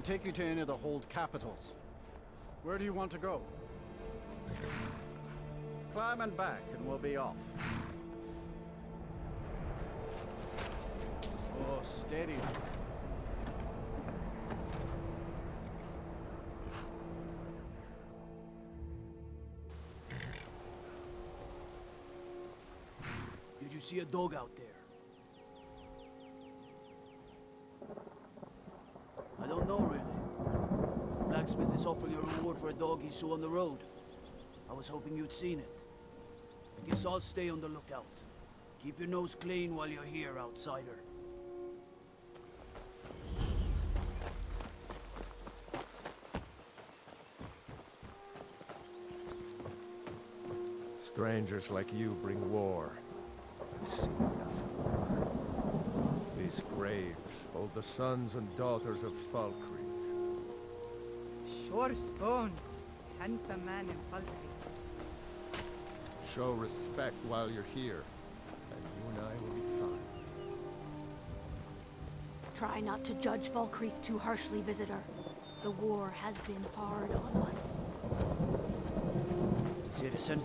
can take you to any of the hold capitals. Where do you want to go? Climb and back, and we'll be off. Oh, steady. Did you see a dog out there? I don't know, really. Blacksmith is offering a reward for a dog he saw on the road. I was hoping you'd seen it. I guess I'll stay on the lookout. Keep your nose clean while you're here, outsider. Strangers like you bring war. I've seen enough war. These graves hold the sons and daughters of Falkreath. Shor's bones. Handsome man in Falkreath. Show respect while you're here, and you and I will be fine. Try not to judge Falkreath too harshly, visitor. The war has been hard on us. Citizen?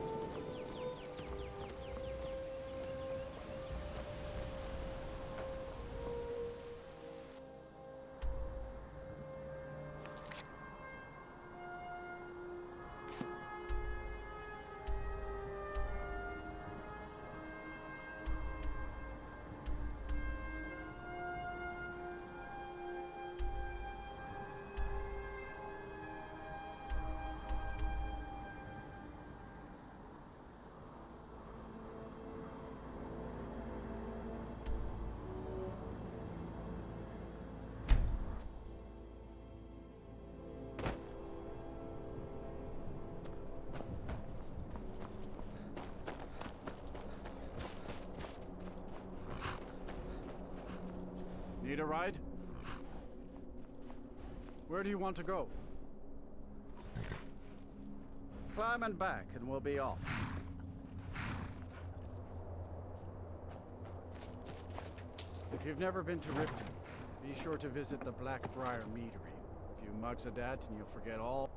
Need a ride? Where do you want to go? Climb and back, and we'll be off. If you've never been to Riften, be sure to visit the Briar Meadery. A few mugs of that, and you'll forget all.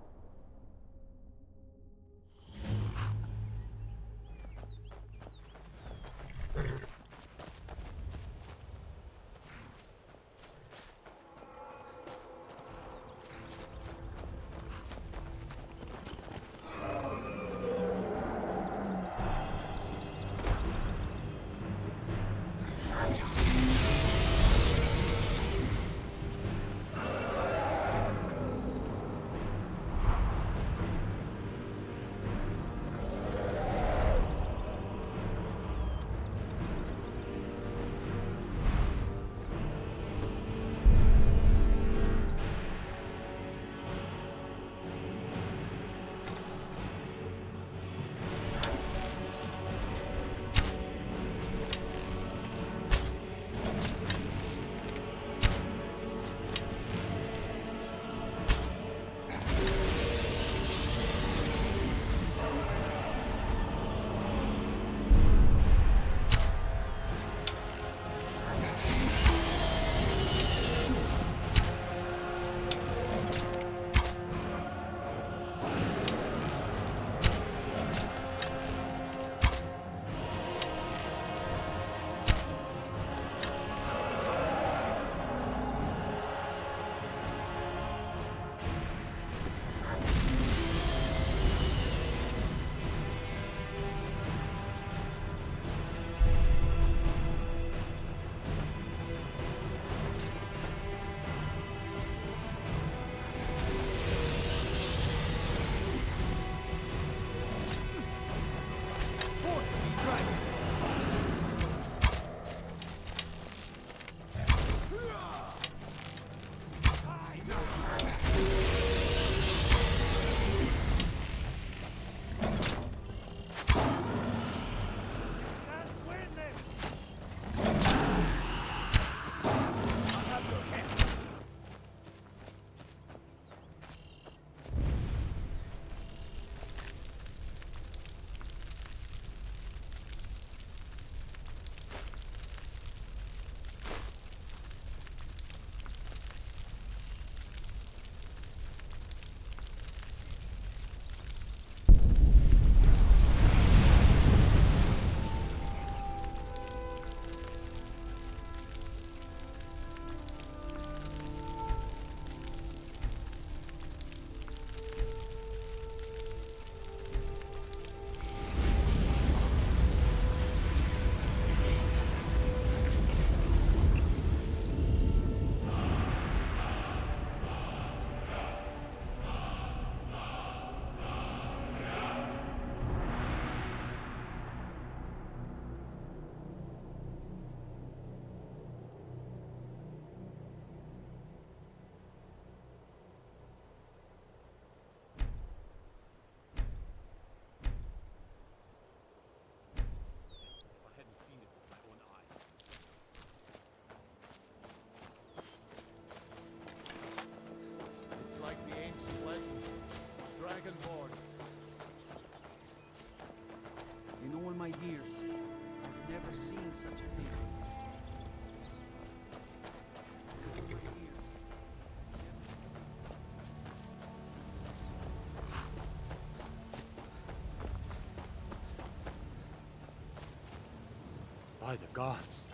By the gods,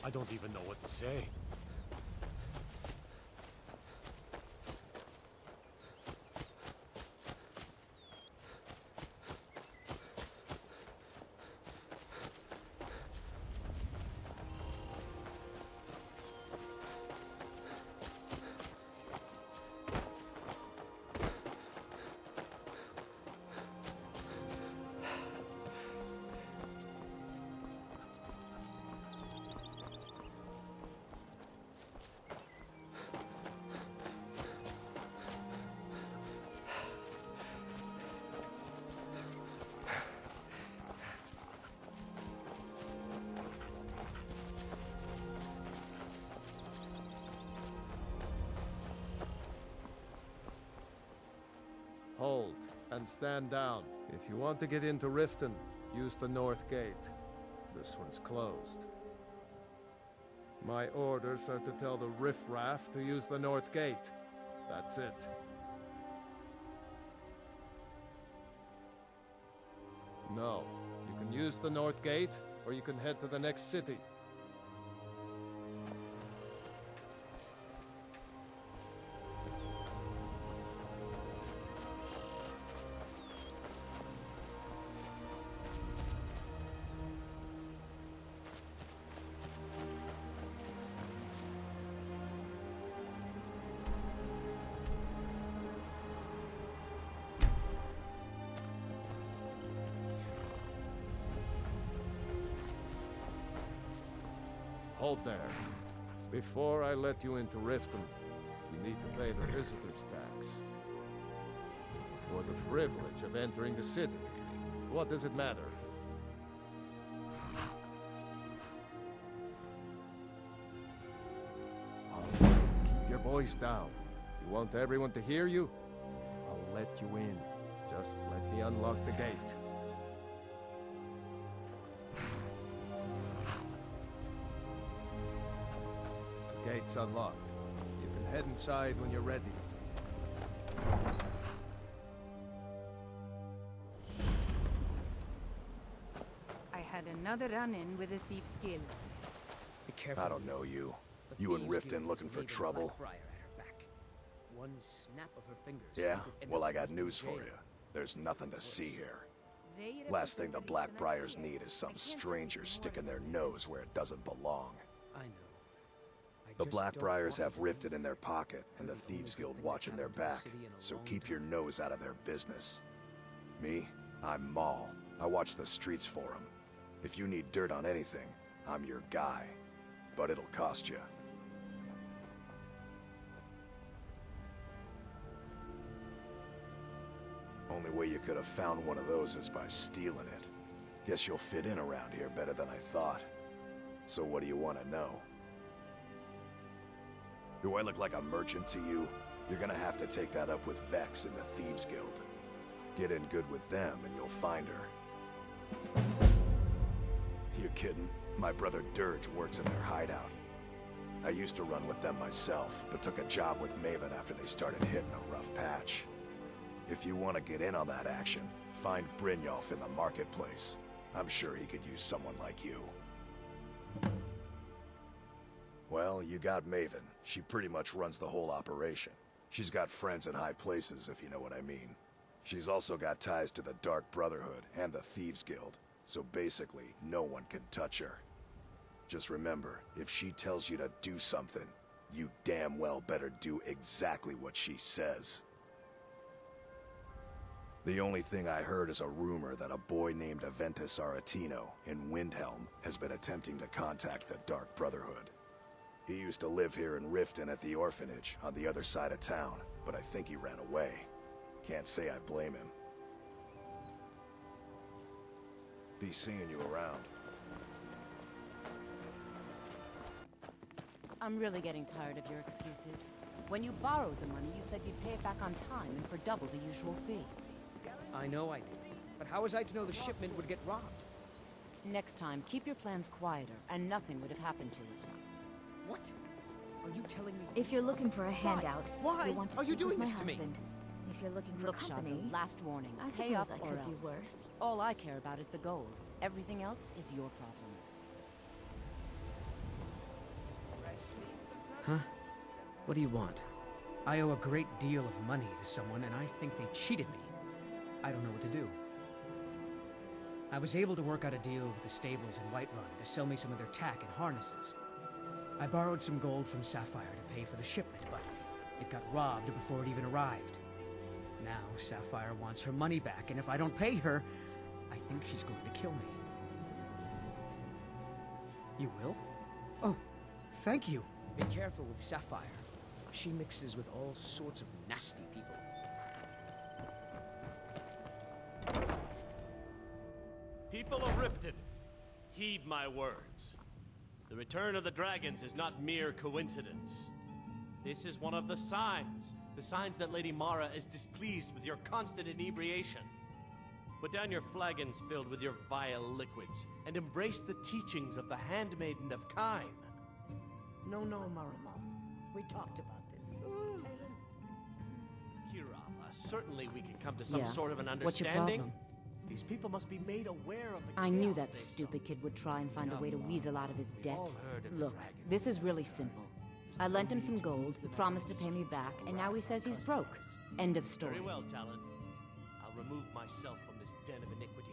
I don't even know what to say. Hold, and stand down. If you want to get into Riften, use the north gate. This one's closed. My orders are to tell the riffraff to use the north gate. That's it. No, you can use the north gate, or you can head to the next city. Hold there. Before I let you into Riften, you need to pay the visitor's tax. For the privilege of entering the city. What does it matter? Keep your voice down. You want everyone to hear you? I'll let you in. Just let me unlock the gate. Gate's unlocked. You can head inside when you're ready. I had another run-in with a thief's guild. Be careful. I don't know you. The You and thieves' Riften guild looking is for waving trouble? Black Briar at her back. One snap of her fingers. Yeah? could end Well, up I got in news for jail. you. There's nothing to see here. They Last thing the represent Black an Briars idea. need is I some can't just stranger ignore sticking their them. nose where it doesn't belong. I know. I The just Black don't Briars want have Riften in their pocket, and the They're the only Thieves good Guild thing watching that their happened to the back. city in a So long keep your time. nose out of their business. Me? I'm Maul. I watch the streets for them. If you need dirt on anything, I'm your guy. But it'll cost you. Only way you could have found one of those is by stealing it. Guess you'll fit in around here better than I thought. So what do you want to know? Do I look like a merchant to you? You're gonna have to take that up with Vex in the Thieves Guild. Get in good with them and you'll find her. You kidding? My brother Dirge works in their hideout. I used to run with them myself, but took a job with Maven after they started hitting a rough patch. If you want to get in on that action, find Brynjolf in the marketplace. I'm sure he could use someone like you. Well, you got Maven. She pretty much runs the whole operation. She's got friends in high places, if you know what I mean. She's also got ties to the Dark Brotherhood and the Thieves Guild, so basically, no one can touch her. Just remember, if she tells you to do something, you damn well better do exactly what she says. The only thing I heard is a rumor that a boy named Aventus Aretino in Windhelm has been attempting to contact the Dark Brotherhood. He used to live here in Riften at the orphanage on the other side of town, but I think he ran away. Can't say I blame him. Be seeing you around. I'm really getting tired of your excuses. When you borrowed the money, you said you'd pay it back on time and for double the usual fee. I know I did. But how was I to know the shipment would get robbed? Next time, keep your plans quieter, and nothing would have happened to it. What? Are you telling me? If you're looking for a handout, Why you'll want to are you speak doing with this my to me? husband. If you're looking for Look, company, Shadow, last warning. I Pay up suppose I or could do else. worse. All I care about is the gold. Everything else is your problem. What do you want? I owe a great deal of money to someone, and I think they cheated me. I don't know what to do. I was able to work out a deal with the stables in Whiterun to sell me some of their tack and harnesses. I borrowed some gold from Sapphire to pay for the shipment, but it got robbed before it even arrived. Now Sapphire wants her money back, and if I don't pay her, I think she's going to kill me. You will? Oh, thank you. Be careful with Sapphire. She mixes with all sorts of nasty people. People of Riften, heed my words. The return of the dragons is not mere coincidence. This is one of the signs that Lady Mara is displeased with your constant inebriation. Put down your flagons filled with your vile liquids, and embrace the teachings of the Handmaiden of Kine. No, Marama. We talked about this. Kirava, certainly we could come to some Yeah. sort of an What's your understanding. problem? These people must be made aware of the I knew chaos that they stupid sow. kid would try and find a way to weasel out of his debt. all heard of the Look, dragon. this is really simple. I lent him some gold, promised to pay me back, and now he says he's broke. End of story. Very well, Talon. I'll remove myself from this den of iniquity.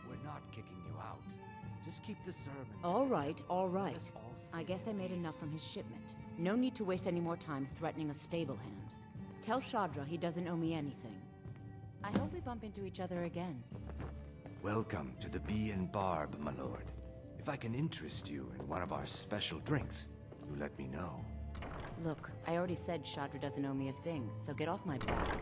We're not kicking you out. Just keep the sermons. All at the right, temple. all Let right. us all I sit guess I in made enough peace. from his shipment. No need to waste any more time threatening a stable hand. Tell Shadra he doesn't owe me anything. I hope we bump into each other again. Welcome to the Bee and Barb, my lord. If I can interest you in one of our special drinks, you let me know. Look, I already said Shadra doesn't owe me a thing, so get off my back.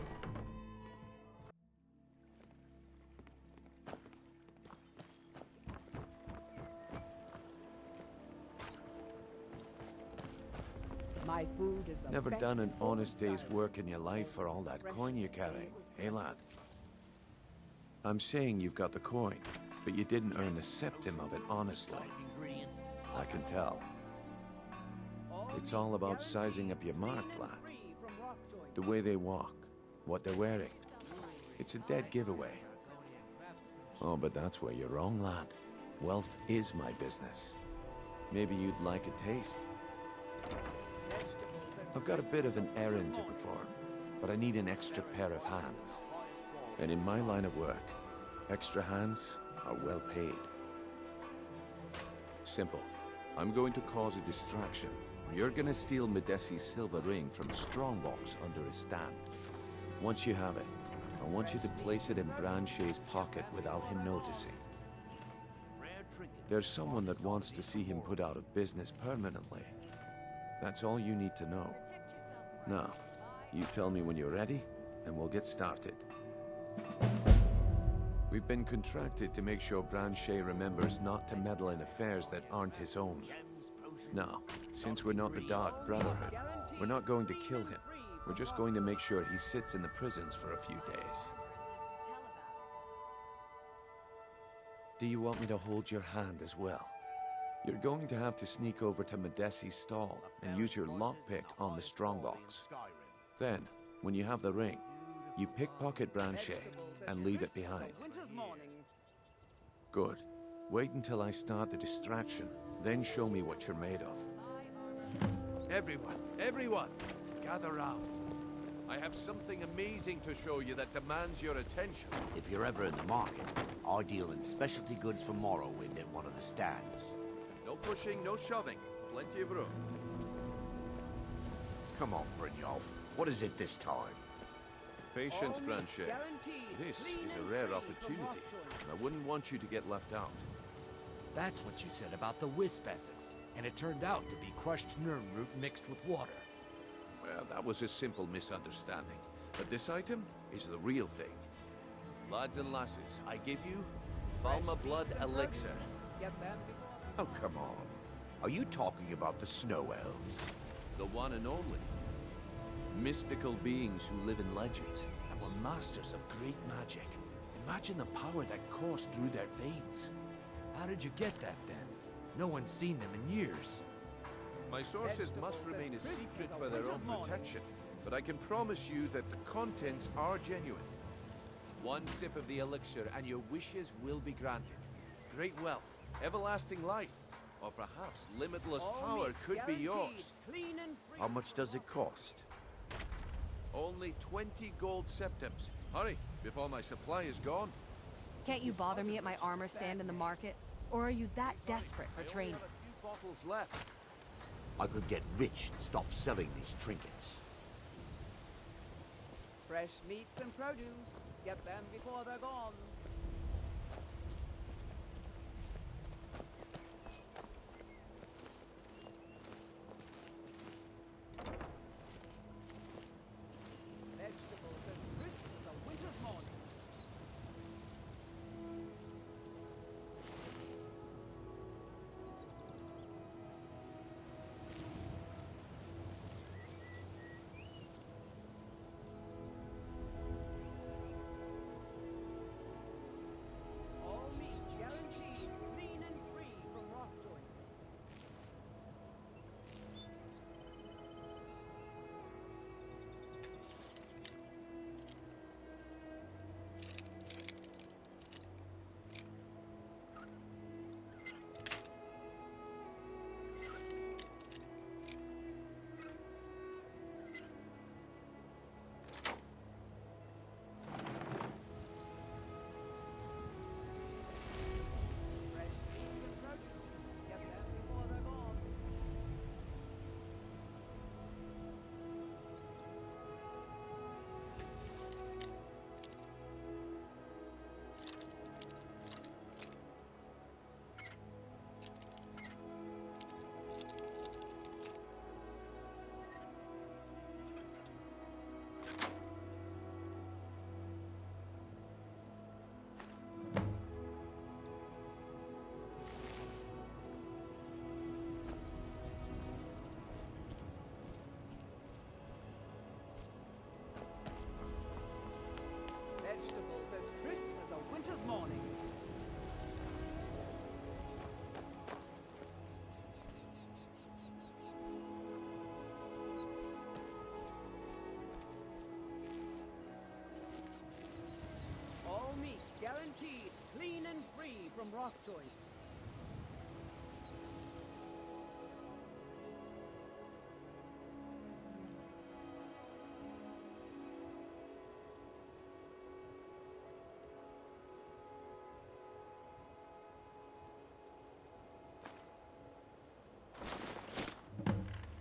My food is the Never best done an in all honest day's Skyrim. work in your life for all that coin you carry, eh, lad? I'm saying you've got the coin, but you didn't earn a septim of it honestly. I can tell. It's all about sizing up your mark, lad. The way they walk, what they're wearing. It's a dead giveaway. Oh, but that's where you're wrong, lad. Wealth is my business. Maybe you'd like a taste. I've got a bit of an errand to perform, but I need an extra pair of hands. And in my line of work, extra hands are well paid. Simple. I'm going to cause a distraction. You're gonna steal Meadesi's silver ring from the strongbox under his stand. Once you have it, I want you to place it in Branchay's pocket without him noticing. There's someone that wants to see him put out of business permanently. That's all you need to know. Now, you tell me when you're ready, and we'll get started. We've been contracted to make sure Branchay remembers not to meddle in affairs that aren't his own. Now, since we're not the Dark Brotherhood, we're not going to kill him. We're just going to make sure he sits in the prisons for a few days. Do you want me to hold your hand as well? You're going to have to sneak over to Meadesi's stall and use your lockpick on the strongbox. Then, when you have the ring, you pickpocket Branchay and leave it behind. Good. Wait until I start the distraction, then show me what you're made of. Everyone, gather round. I have something amazing to show you that demands your attention. If you're ever in the market, I deal in specialty goods for Morrowind at one of the stands. No pushing, no shoving. Plenty of room. Come on, Brynjolf. What is it this time? Patience, Branchay. This is a rare opportunity, and I wouldn't want you to get left out. That's what you said about the wisp essence, and it turned out to be crushed Nirnroot mixed with water. Well, that was a simple misunderstanding. But this item is the real thing. Lads and lasses, I give you Falma Blood Elixir. Oh, come on. Are you talking about the Snow Elves? The one and only. Mystical beings who live in legends and were masters of great magic. Imagine the power that coursed through their veins. How did you get that, then? No one's seen them in years. My sources must remain a secret for their own protection, but I can promise you that the contents are genuine. One sip of the elixir and your wishes will be granted. Great wealth, everlasting life, Or perhaps limitless power could be yours. How much does it cost? Only 20 gold septims. Hurry, before my supply is gone. Can't you bother me at my armor stand in the market? Or are you that desperate for training? I only have a few bottles left. I could get rich and stop selling these trinkets. Fresh meats and produce. Get them before they're gone. Vegetables as crisp as a winter's morning. All meats guaranteed clean and free from rock joint. Fresh meats and produce. Get them before they're gone. Vegetables as crisp as a winter's morning. All meats guaranteed clean and free from rock joint.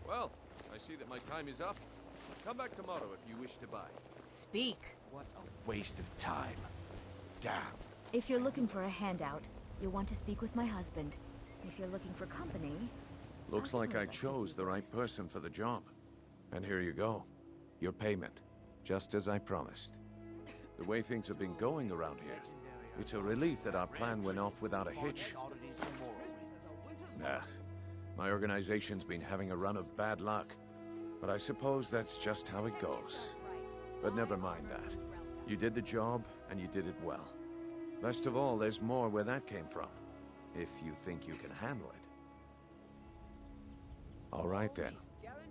Well, I see that my time is up. Come back tomorrow if you wish to buy. Speak. What a waste of time. Damn. If you're looking for a handout, you'll want to speak with my husband. If you're looking for company... Looks like I chose the right person for the job. And here you go. Your payment. Just as I promised. The way things have been going around here, it's a relief that our plan went off without a hitch. Nah. My organization's been having a run of bad luck. But I suppose that's just how it goes. But never mind that. You did the job, and you did it well. Best of all, there's more where that came from. If you think you can handle it. All right then.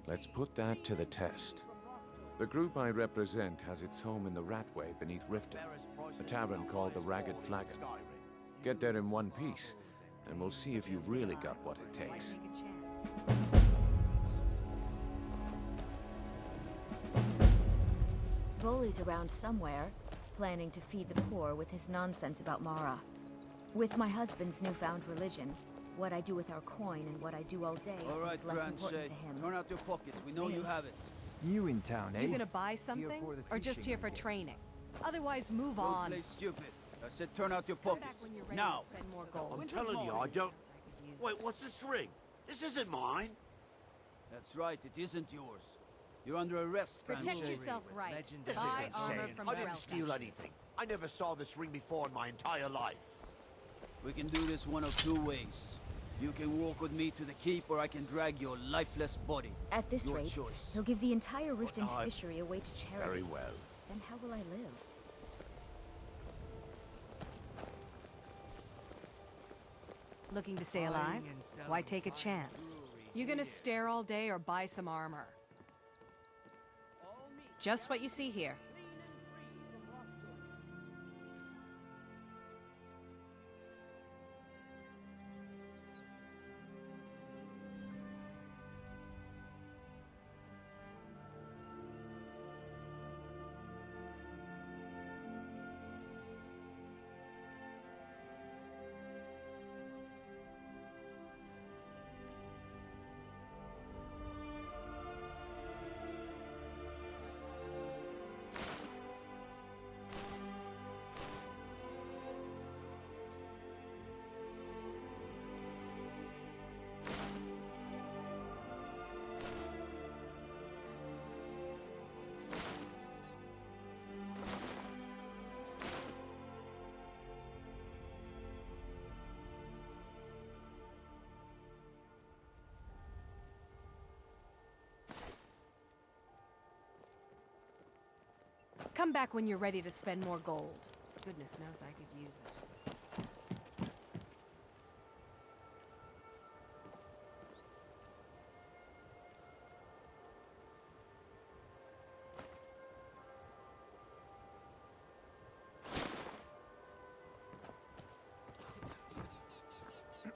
Let's put that to the test. The group I represent has its home in the Ratway beneath Riften, a tavern called the Ragged Flagon. Get there in one piece, and we'll see if you've really got what it takes. Voley's around somewhere, planning to feed the poor with his nonsense about Mara. With my husband's newfound religion, what I do with our coin and what I do all day seems less important to him. Turn out your pockets. We know you have it. New in town, eh? You gonna buy something? Or just here for training? Otherwise, move on. Don't play stupid. I said turn out your Come back pockets. when you're ready Now. to spend more gold. I'm telling you, I don't... Wait, what's this ring? This isn't mine. That's right, it isn't yours. You're under arrest, Protect Grandshade. yourself right. This Buy is armor insane. from I didn't Relka. steal anything. I never saw this ring before in my entire life. We can do this one of two ways. You can walk with me to the keep, or I can drag your lifeless body. At this Your rate, choice. he'll give the entire Riften I- fishery away to charity. Very well. Then how will I live? Looking to stay alive? Why take a chance? You gonna stare all day or buy some armor? Just what you see here. Come back when you're ready to spend more gold. Goodness knows I could use it.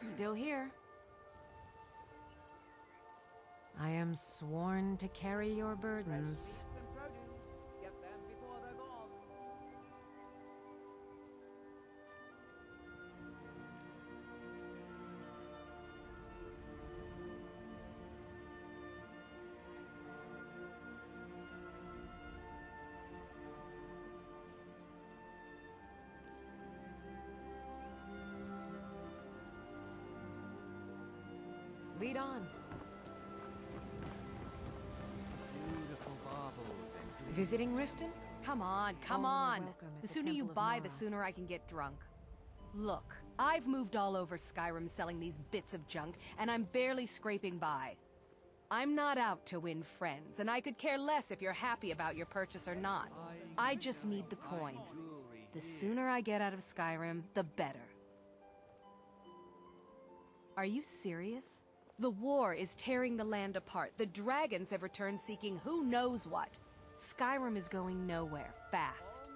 Still here. I am sworn to carry your burdens. Some produce. Get them before they're gone. Lead on. Beautiful baubles and Visiting Riften? Come on, come on. The sooner you buy, the sooner I can get drunk. Look, I've moved all over Skyrim selling these bits of junk, and I'm barely scraping by. I'm not out to win friends, and I could care less if you're happy about your purchase or not. I just need the coin. The sooner I get out of Skyrim, the better. Are you serious? The war is tearing the land apart. The dragons have returned seeking who knows what. Skyrim is going nowhere, fast.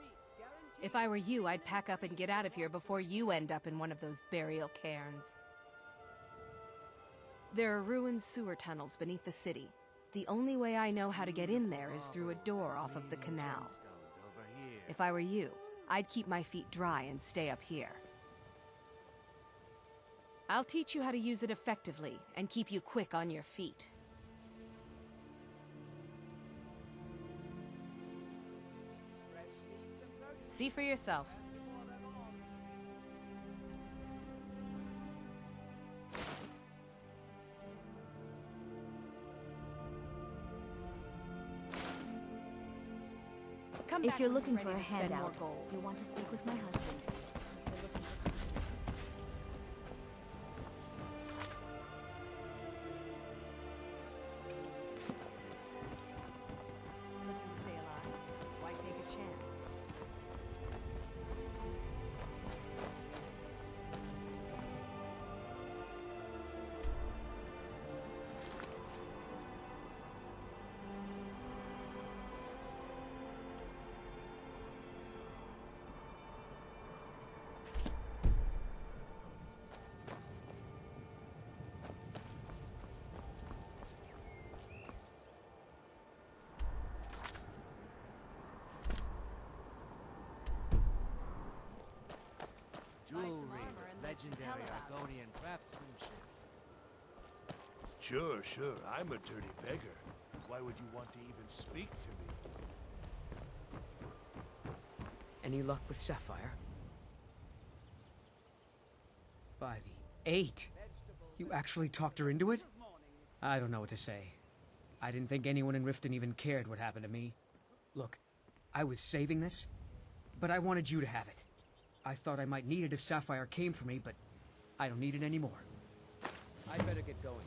If I were you, I'd pack up and get out of here before you end up in one of those burial cairns. There are ruined sewer tunnels beneath the city. The only way I know how to get in there is through a door off of the canal. If I were you, I'd keep my feet dry and stay up here. I'll teach you how to use it effectively and keep you quick on your feet. See for yourself. If you're looking for a handout, you'll want to speak with my husband. Looking to stay alive? Why take a chance? Jewelry with legendary Argonian craftsmanship. Sure, I'm a dirty beggar. Why would you want to even speak to me? Any luck with Sapphire? By the 8! You actually talked her into it? I don't know what to say. I didn't think anyone in Riften even cared what happened to me. Look, I was saving this, but I wanted you to have it. I thought I might need it if Sapphire came for me, but I don't need it anymore. I better get going.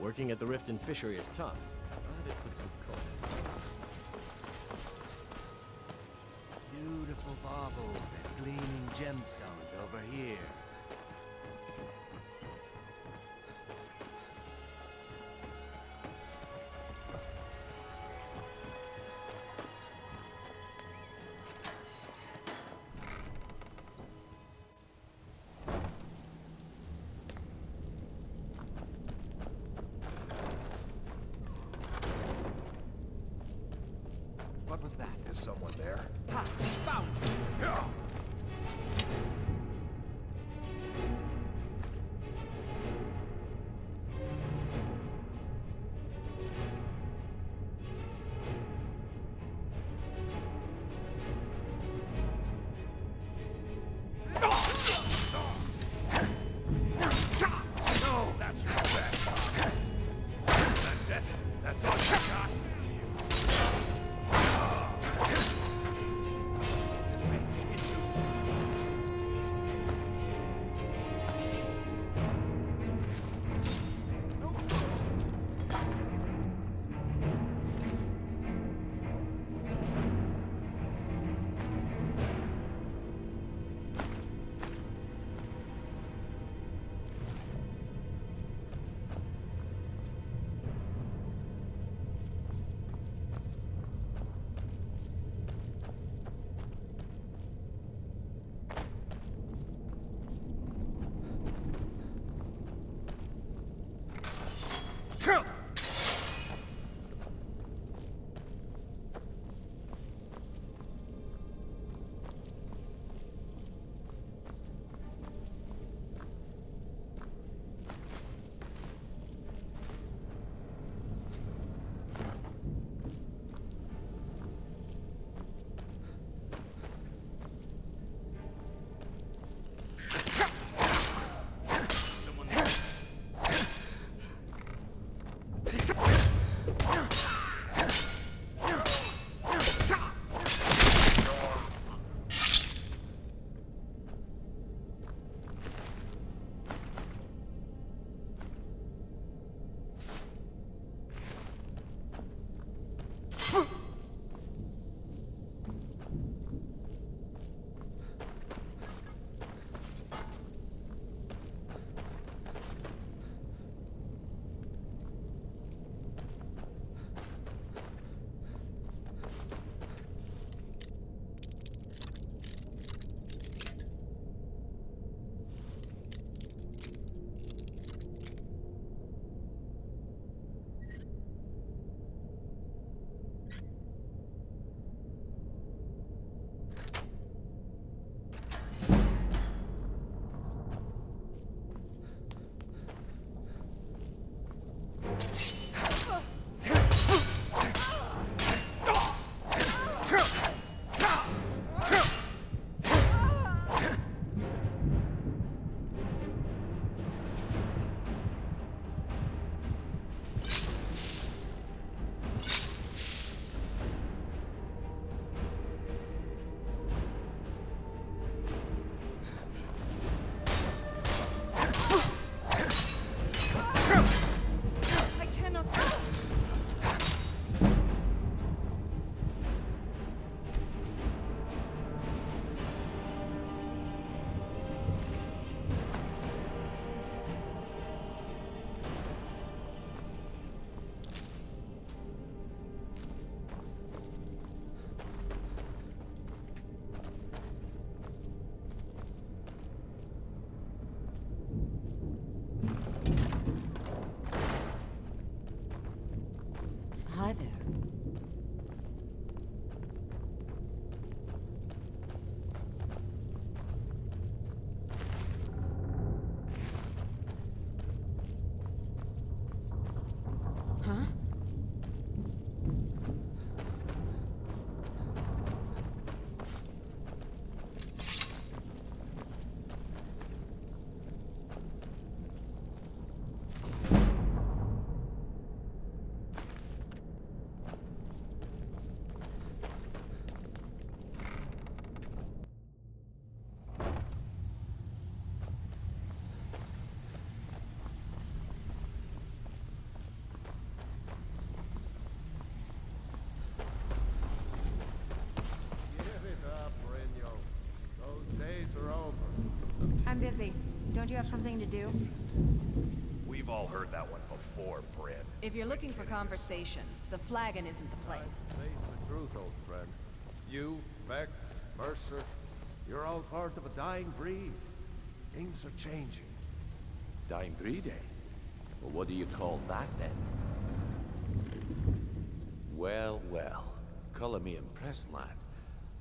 Working at the Riften fishery is tough. Glad it put some coal. beautiful baubles and gleaming gemstones over here. to someone there. Ha! Found you! Yeah. Hi there. Huh? I'm busy. Don't you have something to do? We've all heard that one before, Bryn. If you're looking for conversation, the Flagon isn't the place. Face the truth, old friend. You, Vex, Mercer, you're all part of a dying breed. Things are changing. Dying breed, eh? Well, what do you call that, then? Well, well. color me impressed, lad.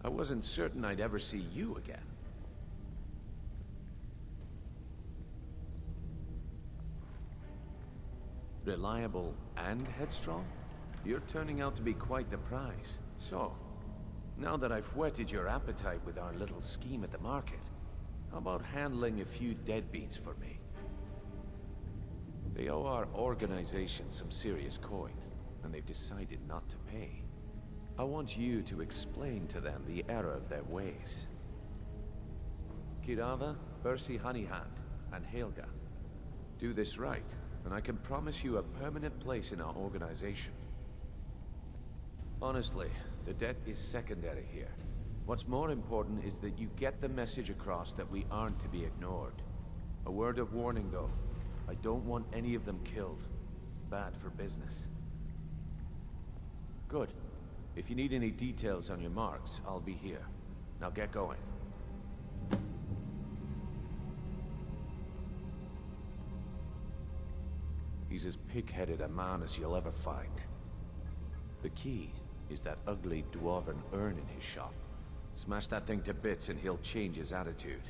I wasn't certain I'd ever see you again. Reliable and headstrong? You're turning out to be quite the prize. So, now that I've whetted your appetite with our little scheme at the market, how about handling a few deadbeats for me? They owe our organization some serious coin, and they've decided not to pay. I want you to explain to them the error of their ways. Kirava, Bersi Honeyhand, and Helga. Do this right, and I can promise you a permanent place in our organization. Honestly, the debt is secondary here. What's more important is that you get the message across that we aren't to be ignored. A word of warning, though. I don't want any of them killed. Bad for business. Good. If you need any details on your marks, I'll be here. Now get going. He's as pig-headed a man as you'll ever find. The key is that ugly dwarven urn in his shop. Smash that thing to bits and he'll change his attitude.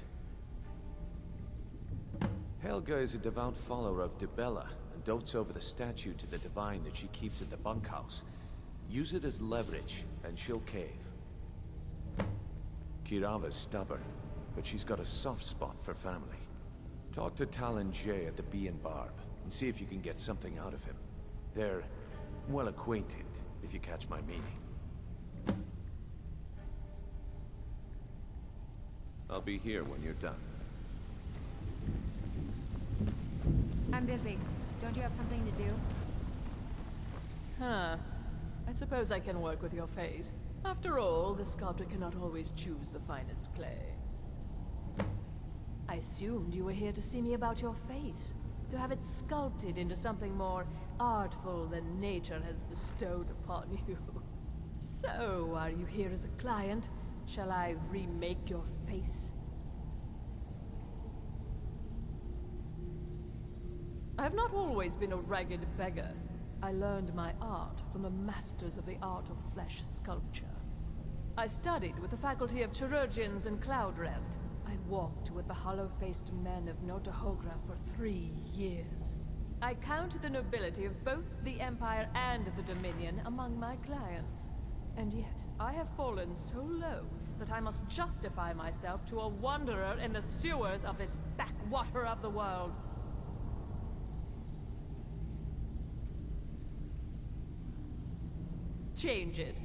Helga is a devout follower of Dibella and dotes over the statue to the divine that she keeps at the bunkhouse. Use it as leverage, and she'll cave. Kirava's stubborn, but she's got a soft spot for family. Talk to Talon Jay at the Bee and Barb, and see if you can get something out of him. They're well acquainted, if you catch my meaning. I'll be here when you're done. I'm busy. Don't you have something to do? Huh. I suppose I can work with your face. After all, the sculptor cannot always choose the finest clay. I assumed you were here to see me about your face. To have it sculpted into something more artful than nature has bestowed upon you. So, are you here as a client? Shall I remake your face? I have not always been a ragged beggar. I learned my art from the masters of the art of flesh sculpture. I studied with the faculty of chirurgeons and Cloudrest. I walked with the hollow-faced men of Notahogra for 3 years. I count the nobility of both the Empire and the Dominion among my clients. And yet, I have fallen so low that I must justify myself to a wanderer in the sewers of this backwater of the world. Change it.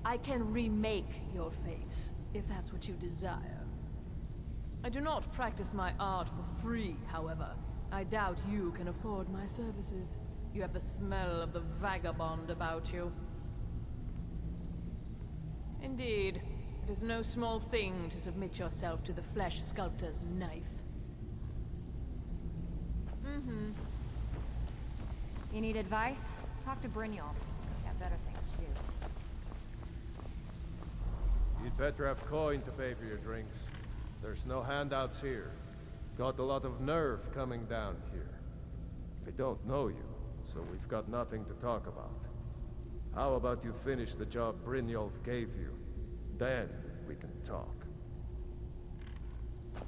I can remake your face, if that's what you desire. I do not practice my art for free, however. I doubt you can afford my services. You have the smell of the vagabond about you. Indeed, it is no small thing to submit yourself to the flesh sculptor's knife. Mm-hmm. You need advice? Talk to Brynjolf. Got better things to do. You'd better have coin to pay for your drinks. There's no handouts here. Got a lot of nerve coming down here. I don't know you, so we've got nothing to talk about. How about you finish the job Brynjolf gave you? Then we can talk.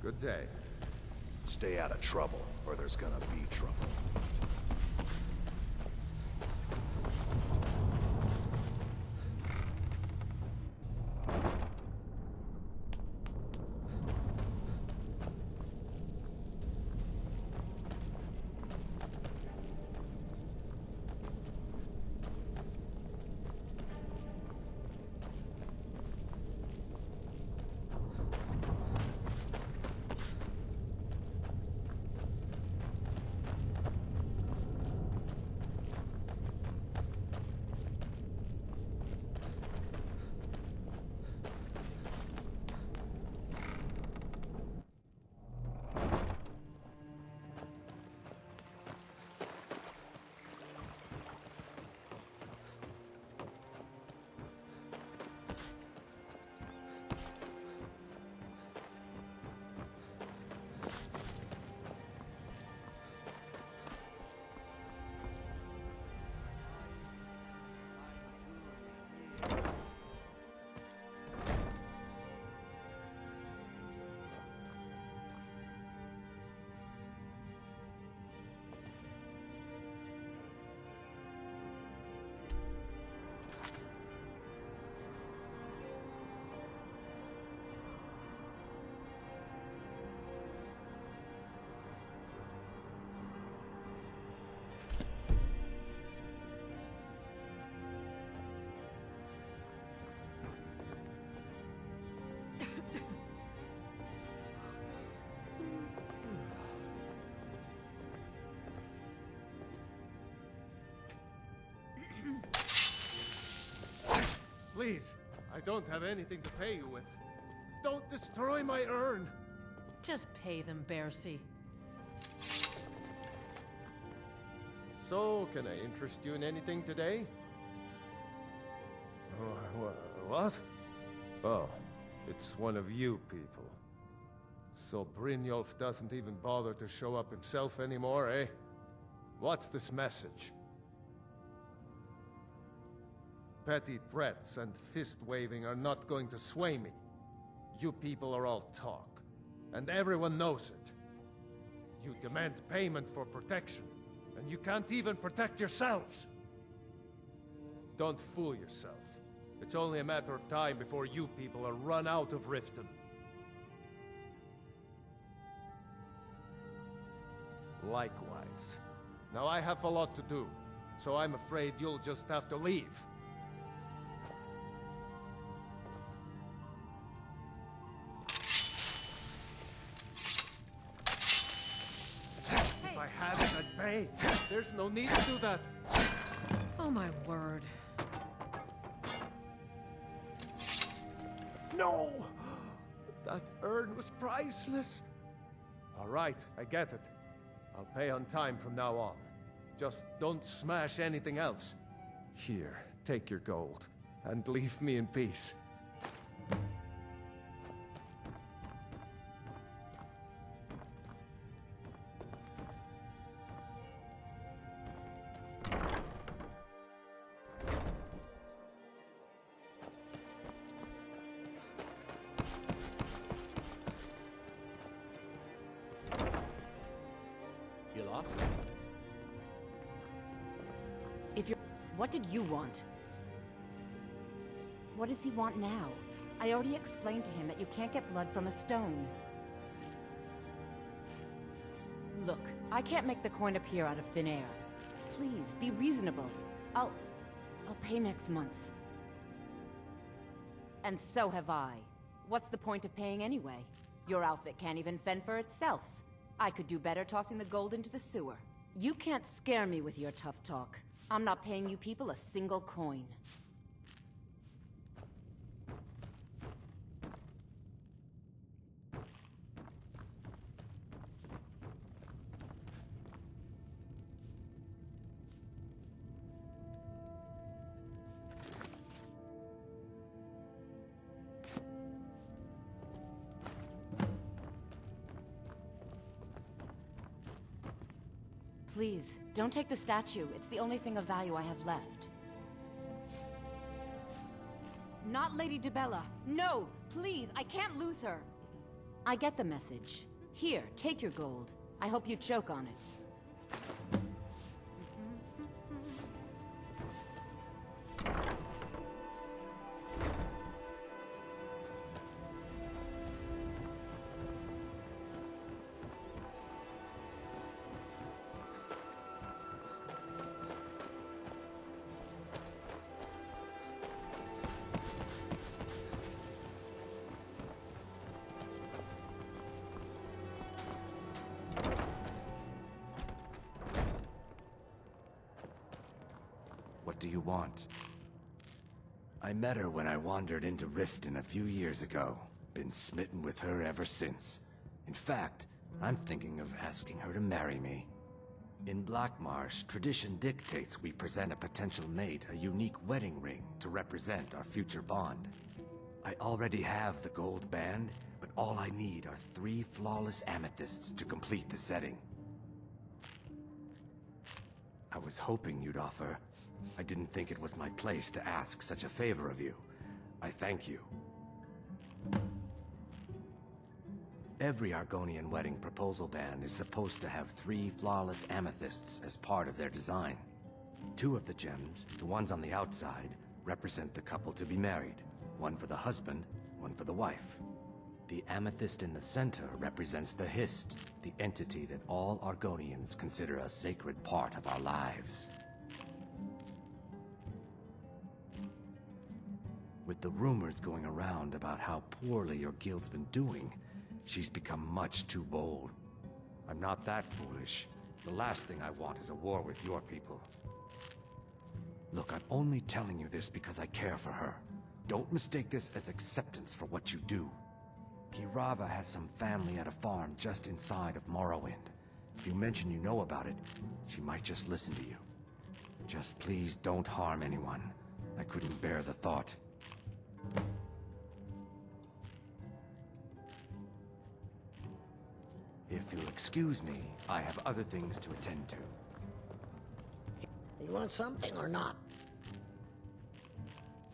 Good day. Stay out of trouble, or there's gonna be trouble. Please, I don't have anything to pay you with. Don't destroy my urn! Just pay them, Bercy. So, can I interest you in anything today? What? Oh, it's one of you people. So Brynjolf doesn't even bother to show up himself anymore, eh? What's this message? Petty threats and fist-waving are not going to sway me. You people are all talk, and everyone knows it. You demand payment for protection, and you can't even protect yourselves. Don't fool yourself. It's only a matter of time before you people are run out of Riften. Likewise. Now I have a lot to do, so I'm afraid you'll just have to leave. If I had it, I'd pay. There's no need to do that. Oh my word. No! That urn was priceless. All right, I get it. I'll pay on time from now on. Just don't smash anything else. Here, take your gold, and leave me in peace. What did you want? What does he want now? I already explained to him that you can't get blood from a stone. Look, I can't make the coin appear out of thin air. Please, be reasonable. I'll pay next month. And so have I. What's the point of paying anyway? Your outfit can't even fend for itself. I could do better tossing the gold into the sewer. You can't scare me with your tough talk. I'm not paying you people a single coin. Please, don't take the statue. It's the only thing of value I have left. Not Lady Dibella. No! Please, I can't lose her! I get the message. Here, take your gold. I hope you choke on it. What do you want? I met her when I wandered into Riften a few years ago. Been smitten with her ever since. In fact, I'm thinking of asking her to marry me. In Blackmarsh, tradition dictates we present a potential mate a unique wedding ring to represent our future bond. I already have the gold band, but all I need are 3 flawless amethysts to complete the setting. I was hoping you'd offer. I didn't think it was my place to ask such a favor of you. I thank you. Every Argonian wedding proposal band is supposed to have 3 flawless amethysts as part of their design. 2 of the gems, the ones on the outside, represent the couple to be married. 1 for the husband, 1 for the wife. The amethyst in the center represents the Hist, the entity that all Argonians consider a sacred part of our lives. With the rumors going around about how poorly your guild's been doing, she's become much too bold. I'm not that foolish. The last thing I want is a war with your people. Look, I'm only telling you this because I care for her. Don't mistake this as acceptance for what you do. Kirava has some family at a farm just inside of Morrowind. If you mention you know about it, she might just listen to you. Just please don't harm anyone. I couldn't bear the thought. If you'll excuse me, I have other things to attend to. You want something or not?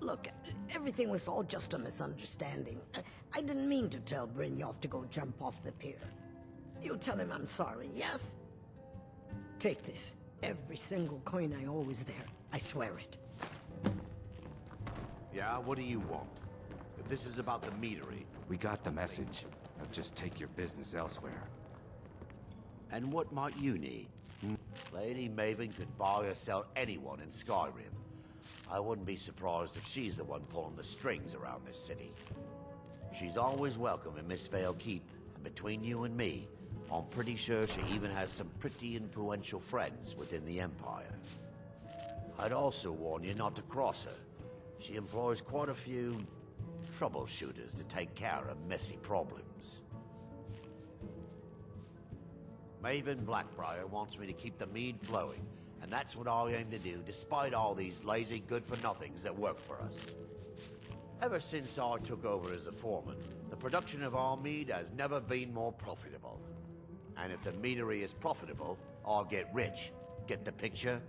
Look, everything was all just a misunderstanding. I didn't mean to tell Brynjolf to go jump off the pier. You'll tell him I'm sorry, yes? Take this. Every single coin I owe is there. I swear it. Yeah, what do you want? If this is about the Meadery... We got the message. Now just take your business elsewhere. And what might you need? Lady Maven could buy or sell anyone in Skyrim. I wouldn't be surprised if she's the one pulling the strings around this city. She's always welcome in Mistveil Keep, and between you and me, I'm pretty sure she even has some pretty influential friends within the Empire. I'd also warn you not to cross her. She employs quite a few troubleshooters to take care of messy problems. Maven Blackbriar wants me to keep the mead flowing, and that's what I aim to do despite all these lazy good-for-nothings that work for us. Ever since I took over as a foreman, the production of our mead has never been more profitable. And if the meadery is profitable, I'll get rich. Get the picture?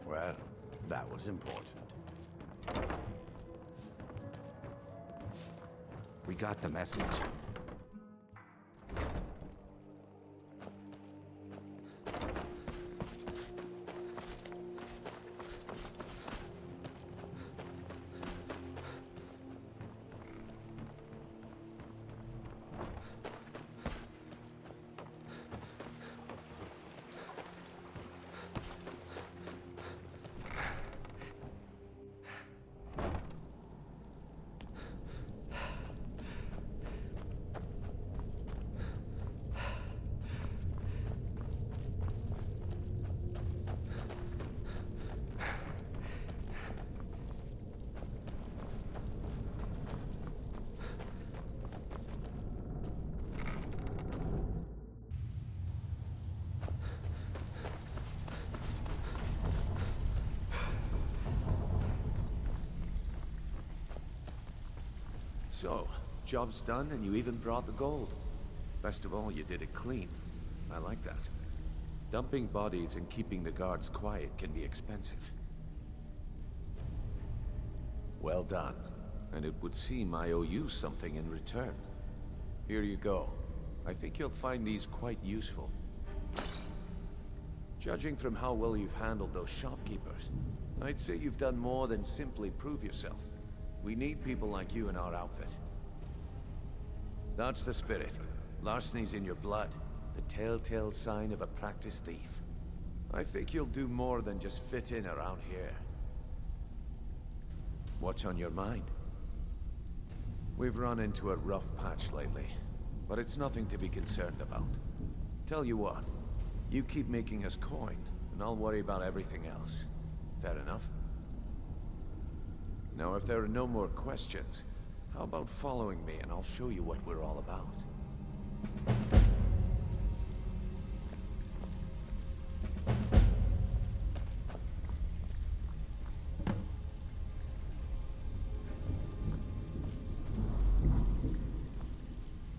Well, that was important. We got the message. So, job's done and you even brought the gold. Best of all, you did it clean. I like that. Dumping bodies and keeping the guards quiet can be expensive. Well done. And it would seem I owe you something in return. Here you go. I think you'll find these quite useful. Judging from how well you've handled those shopkeepers, I'd say you've done more than simply prove yourself. We need people like you in our outfit. That's the spirit. Larceny's in your blood. The telltale sign of a practiced thief. I think you'll do more than just fit in around here. What's on your mind? We've run into a rough patch lately, but it's nothing to be concerned about. Tell you what, you keep making us coin, and I'll worry about everything else. Fair enough? Now, if there are no more questions, how about following me and I'll show you what we're all about?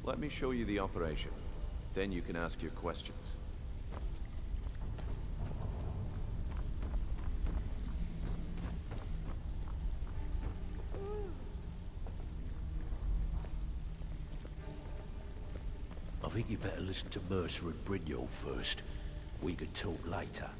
Let me show you the operation. Then you can ask your questions. I think you better listen to Mercer and Brynjolf first. We can talk later.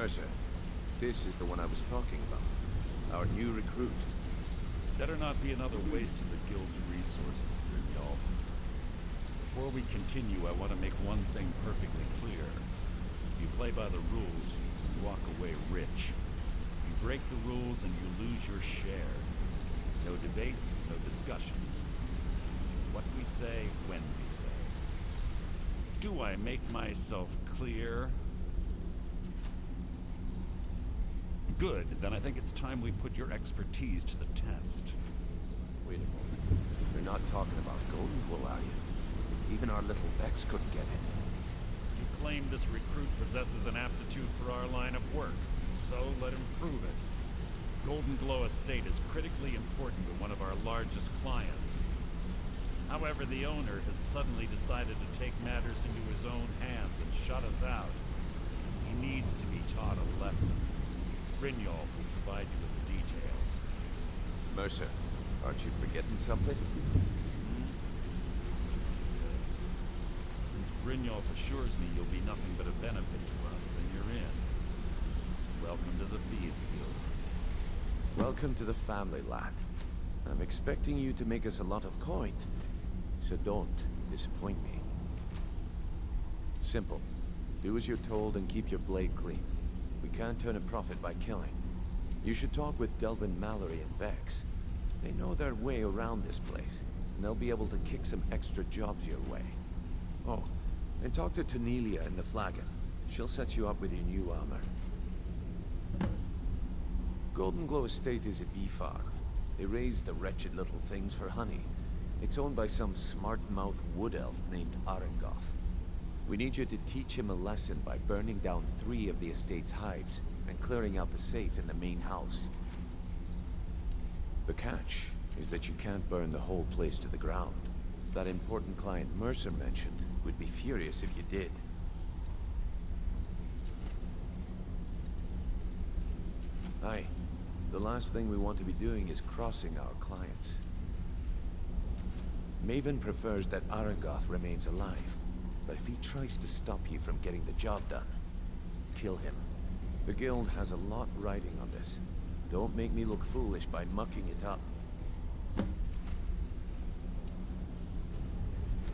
Mercer, this is the one I was talking about. Our new recruit. This better not be another waste of the guild's resources, Grimwall. Before we continue, I want to make one thing perfectly clear. If you play by the rules, you walk away rich. You break the rules and you lose your share. No debates, no discussions. What we say, when we say. Do I make myself clear? Good, then I think it's time we put your expertise to the test. Wait a moment. You're not talking about Goldenglow, are you? Even our little Vex couldn't get in. You claim this recruit possesses an aptitude for our line of work, so let him prove it. Goldenglow Estate is critically important to one of our largest clients. However, the owner has suddenly decided to take matters into his own hands and shut us out. He needs to be taught a lesson. Brynjolf will provide you with the details. Mercer, aren't you forgetting something? Since Brynjolf assures me you'll be nothing but a benefit to us, then you're in. Welcome to the Thieves Guild. Welcome to the family, lad. I'm expecting you to make us a lot of coin, so don't disappoint me. Simple. Do as you're told and keep your blade clean. We can't turn a profit by killing. You should talk with Delvin, Mallory, and Vex. They know their way around this place, and they'll be able to kick some extra jobs your way. Oh, and talk to Tanelia in the Flagon. She'll set you up with your new armor. Goldenglow Estate is a bee farm. They raise the wretched little things for honey. It's owned by some smart-mouthed wood elf named Ariingoth. We need you to teach him a lesson by burning down 3 of the estate's hives and clearing out the safe in the main house. The catch is that you can't burn the whole place to the ground. That important client Mercer mentioned would be furious if you did. Aye. The last thing we want to be doing is crossing our clients. Maven prefers that Ariingoth remains alive. But if he tries to stop you from getting the job done, kill him. The guild has a lot riding on this. Don't make me look foolish by mucking it up.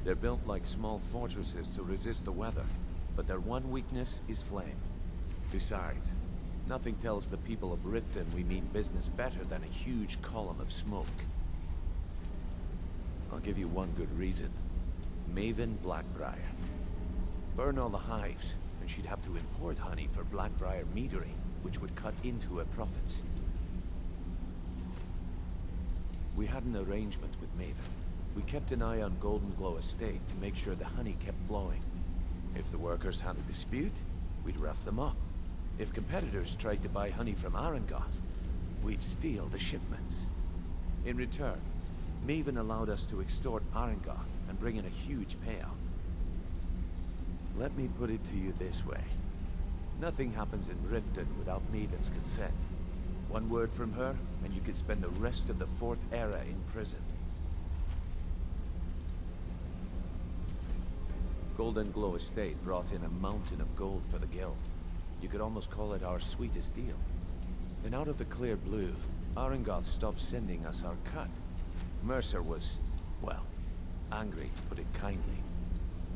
They're built like small fortresses to resist the weather, but their one weakness is flame. Besides, nothing tells the people of Riften we mean business better than a huge column of smoke. I'll give you one good reason. Maven Blackbriar. Burn all the hives, and she'd have to import honey for Blackbriar Meadery, which would cut into her profits. We had an arrangement with Maven. We kept an eye on Goldenglow Estate to make sure the honey kept flowing. If the workers had a dispute, we'd rough them up. If competitors tried to buy honey from Ariingoth, we'd steal the shipments. In return, Maven allowed us to extort Ariingoth and bring in a huge payout. Let me put it to you this way. Nothing happens in Riften without Maven's consent. One word from her, and you could spend the rest of the 4th Era in prison. Goldenglow Estate brought in a mountain of gold for the guild. You could almost call it our sweetest deal. Then out of the clear blue, Ariingoth stopped sending us our cut. Mercer was, well, angry to put it kindly.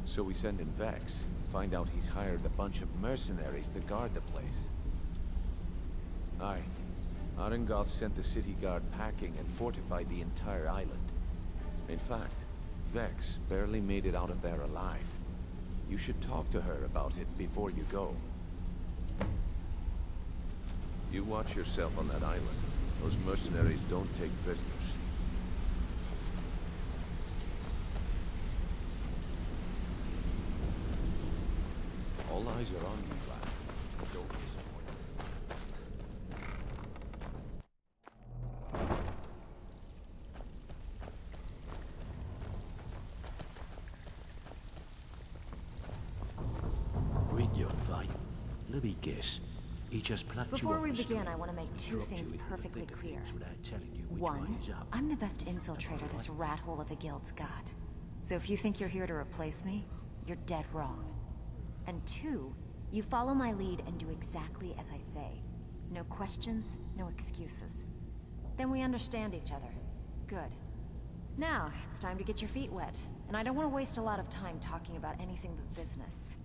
So we send in Vex, find out he's hired a bunch of mercenaries to guard the place. Aye. Ariingoth sent the city guard packing and fortified the entire island. In fact, Vex barely made it out of there alive. You should talk to her about it before you go. You watch yourself on that island. Those mercenaries don't take prisoners. All eyes are on you, lad. Don't disappoint us. Ringmaker, eh? Let me guess. He just plucked you Before off we the begin, street I want to make and 2 dropped you things into the perfectly thick of clear. things without telling you which way One, he's up. I'm the best infiltrator this rat hole of a guild's got. So if you think you're here to replace me, you're dead wrong. And 2, You follow my lead and do exactly as I say. No questions, no excuses. Then we understand each other. Good. Now, it's time to get your feet wet, and I don't want to waste a lot of time talking about anything but business.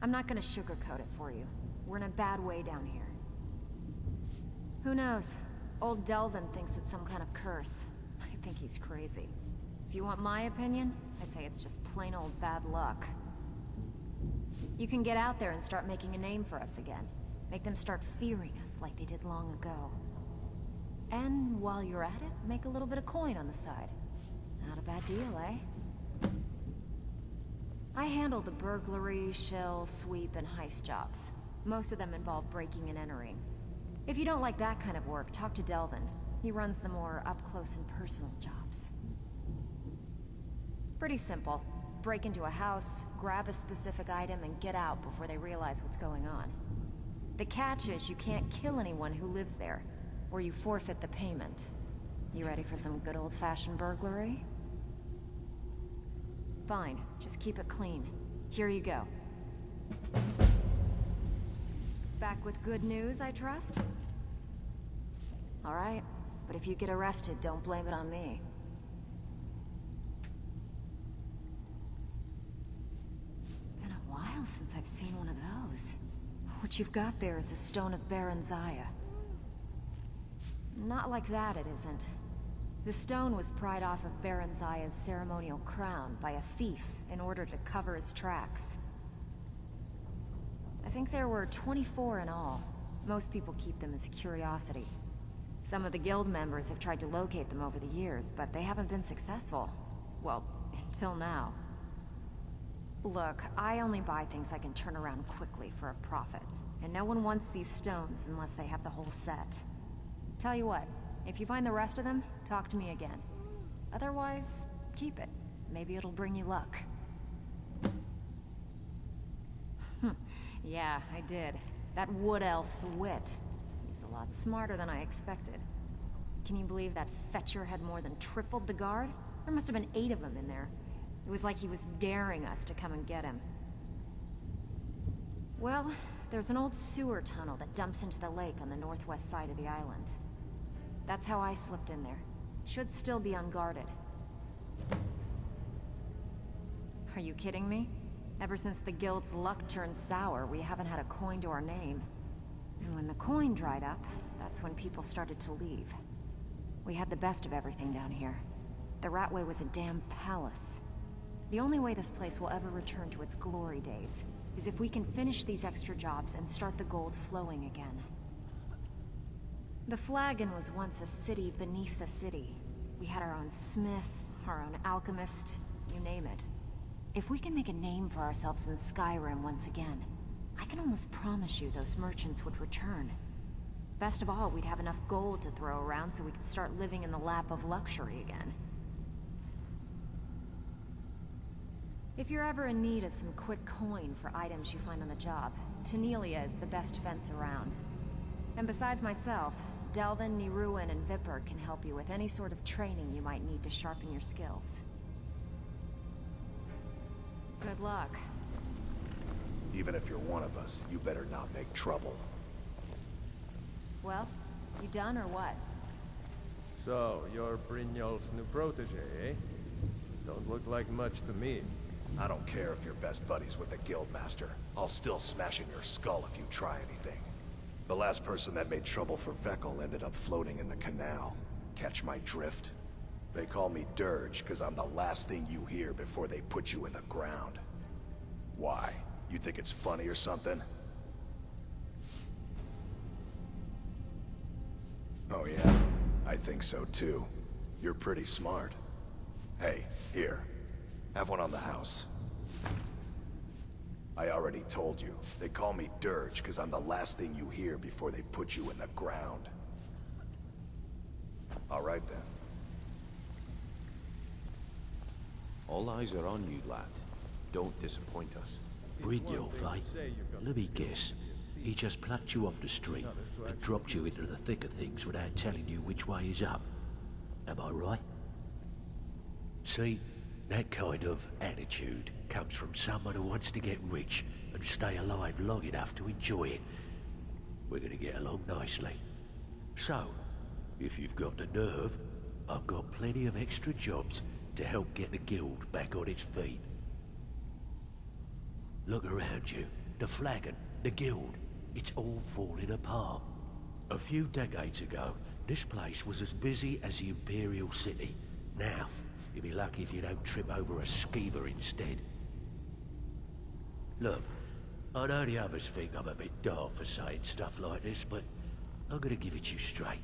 I'm not gonna sugarcoat it for you. We're in a bad way down here. Who knows? Old Delvin thinks it's some kind of curse. I think he's crazy. If you want my opinion, I'd say it's just plain old bad luck. You can get out there and start making a name for us again. Make them start fearing us like they did long ago. And while you're at it, make a little bit of coin on the side. Not a bad deal, eh? I handle the burglary, shell, sweep, and heist jobs. Most of them involve breaking and entering. If you don't like that kind of work, talk to Delvin. He runs the more up-close and personal jobs. Pretty simple. Break into a house, grab a specific item, and get out before they realize what's going on. The catch is you can't kill anyone who lives there, or you forfeit the payment. You ready for some good old-fashioned burglary? Fine, just keep it clean. Here you go. Back with good news, I trust? All right, but if you get arrested, don't blame it on me. Been a while since I've seen one of those. What you've got there is a stone of Baron Zaya. Not like that, it isn't. The stone was pried off of Baron Zaya's ceremonial crown by a thief in order to cover his tracks. I think there were 24 in all. Most people keep them as a curiosity. Some of the guild members have tried to locate them over the years, but they haven't been successful. Well, until now. Look, I only buy things I can turn around quickly for a profit. And no one wants these stones unless they have the whole set. Tell you what, if you find the rest of them, talk to me again. Otherwise, keep it. Maybe it'll bring you luck. Yeah, I did. That wood elf's wit. He's a lot smarter than I expected. Can you believe that fetcher had more than tripled the guard? There must have been 8 of them in there. It was like he was daring us to come and get him. Well, there's an old sewer tunnel that dumps into the lake on the northwest side of the island. That's how I slipped in there. Should still be unguarded. Are you kidding me? Ever since the guild's luck turned sour, we haven't had a coin to our name. And when the coin dried up, that's when people started to leave. We had the best of everything down here. The Ratway was a damn palace. The only way this place will ever return to its glory days is if we can finish these extra jobs and start the gold flowing again. The Flagon was once a city beneath the city. We had our own smith, our own alchemist, you name it. If we can make a name for ourselves in Skyrim once again, I can almost promise you those merchants would return. Best of all, we'd have enough gold to throw around so we could start living in the lap of luxury again. If you're ever in need of some quick coin for items you find on the job, Tanelia is the best fence around. And besides myself, Delvin, Nirnroot, and Viper can help you with any sort of training you might need to sharpen your skills. Good luck. Even if you're one of us, you better not make trouble. Well, you done or what? So, you're Brynjolf's new protege, eh? Don't look like much to me. I don't care if you're best buddies with the Guildmaster. I'll still smash in your skull if you try anything. The last person that made trouble for Vekkel ended up floating in the canal. Catch my drift? They call me Dirge because I'm the last thing you hear before they put you in the ground. Why? You think it's funny or something? Oh yeah, I think so too. You're pretty smart. Hey, here. Have one on the house. I already told you. They call me Dirge because I'm the last thing you hear before they put you in the ground. All right then. All eyes are on you, lad. Don't disappoint us. Brynjolf, eh? Let me guess. He just plucked you off the street and dropped you into the thick of things without telling you which way is up. Am I right? See, That kind of attitude comes from someone who wants to get rich and stay alive long enough to enjoy it. We're gonna get along nicely. So, if you've got the nerve, I've got plenty of extra jobs to help get the guild back on its feet. Look around you. The Flagon, the guild, it's all falling apart. A few decades ago, this place was as busy as the Imperial City. Now, you'll be lucky if you don't trip over a skeever instead. Look, I know the others think I'm a bit daft for saying stuff like this, but I'm gonna give it to you straight.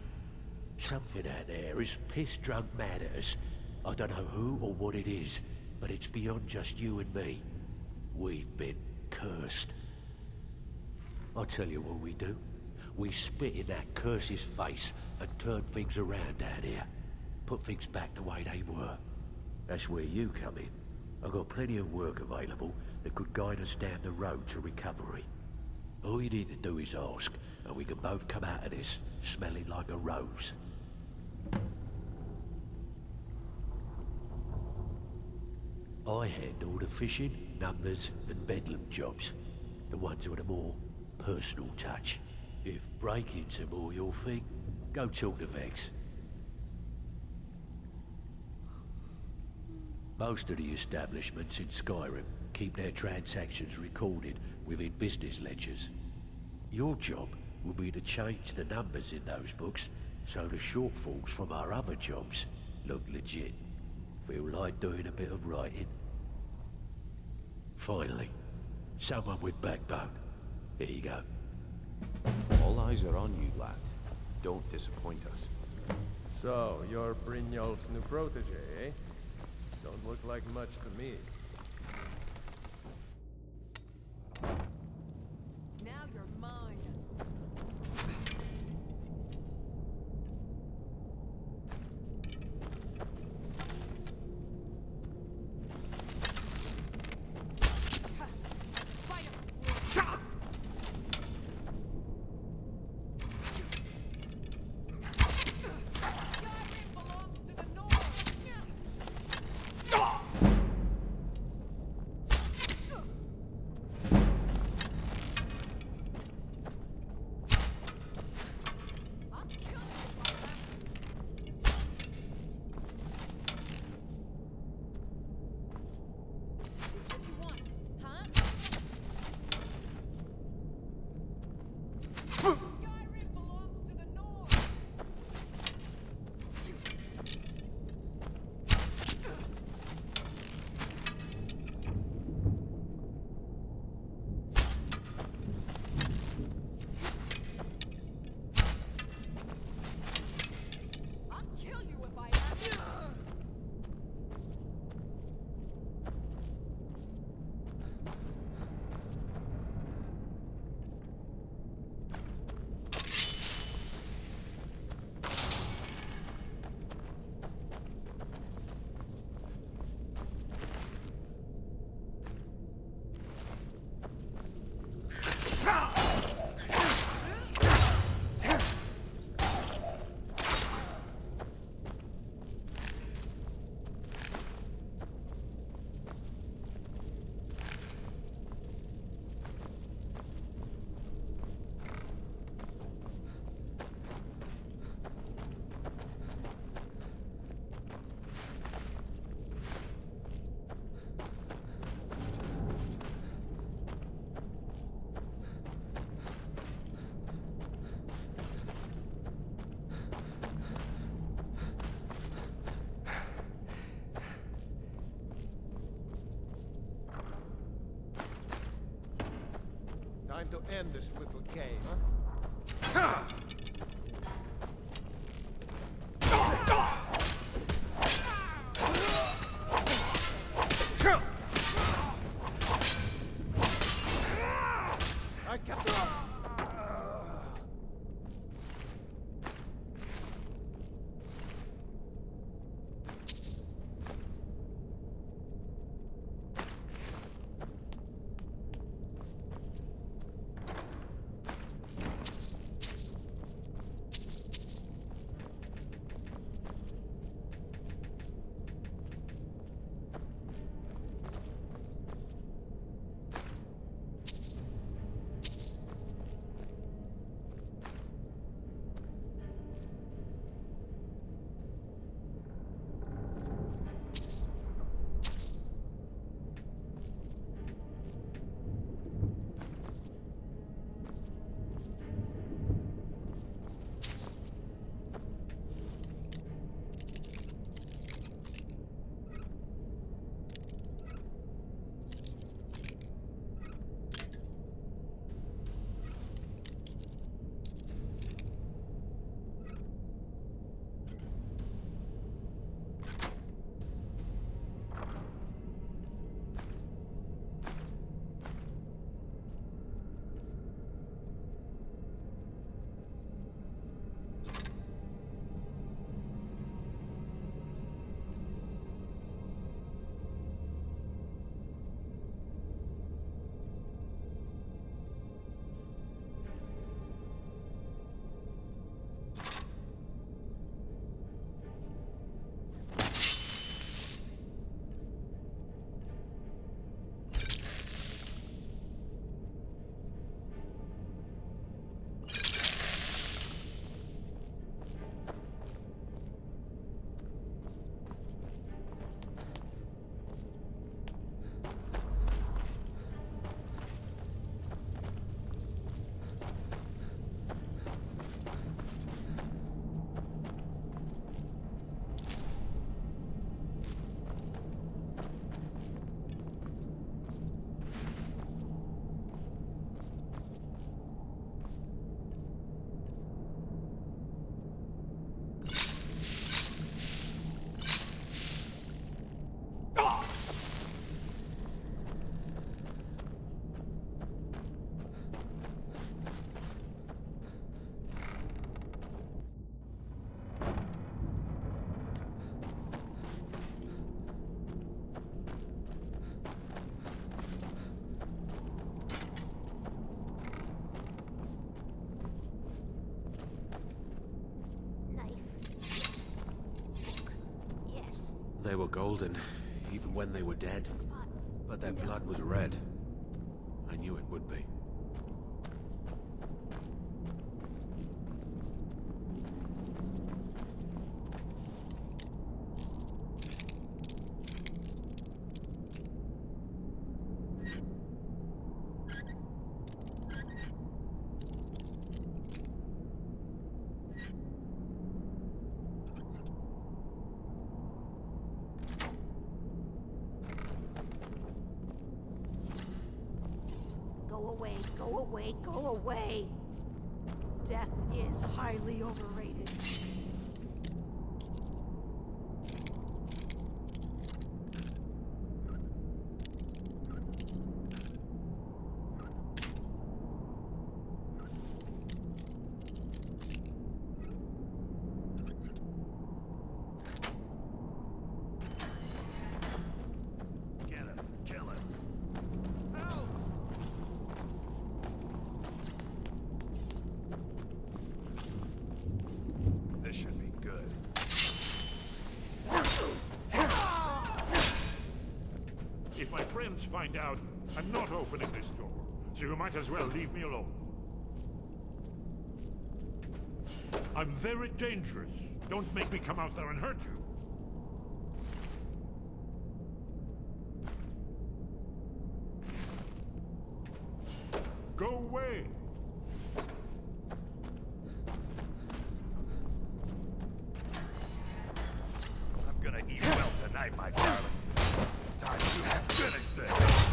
Something out there is piss-drunk mad at us. I don't know who or what it is, but it's beyond just you and me. We've been cursed. I'll tell you what we do. We spit in that curse's face and turn things around down here. Put things back the way they were. That's where you come in. I've got plenty of work available that could guide us down the road to recovery. All you need to do is ask, and we can both come out of this smelling like a rose. I handle the fishing, numbers, and bedlam jobs. The ones with a more personal touch. If breaking's a more your thing, go talk to Vex. Most of the establishments in Skyrim keep their transactions recorded within business ledgers. Your job will be to change the numbers in those books so the shortfalls from our other jobs look legit. Feel like doing a bit of writing? Finally, someone with backbone. Here you go. All eyes are on you, lad. Don't disappoint us. So, you're Brynjolf's new protege, eh? Don't look like much to me. Now you're mine. Time to end this little game, huh? I can't. They were golden, even when they were dead. But their blood was red. I knew it would be. Go away, go away. Death is highly overrated. Find out, I'm not opening this door, so you might as well leave me alone. I'm very dangerous. Don't make me come out there and hurt you. Go away! I'm gonna eat well tonight, my darling. Time to finish this!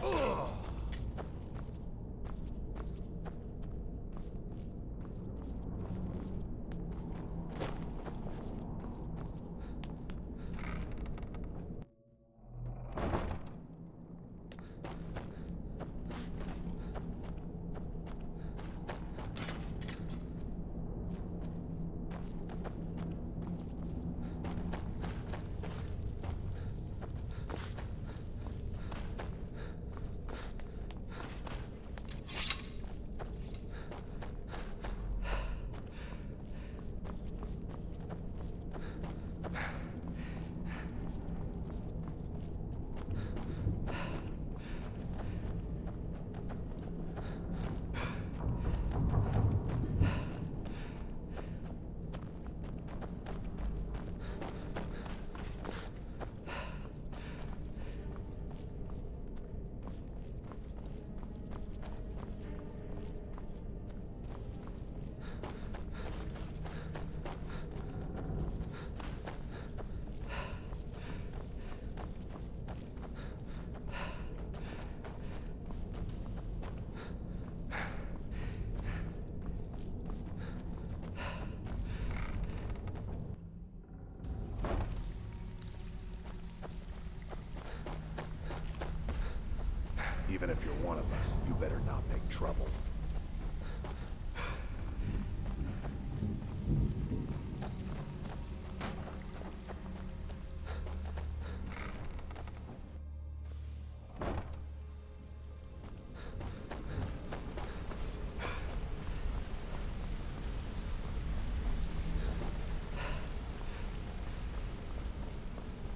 Ugh. Even if you're one of us, you better not make trouble.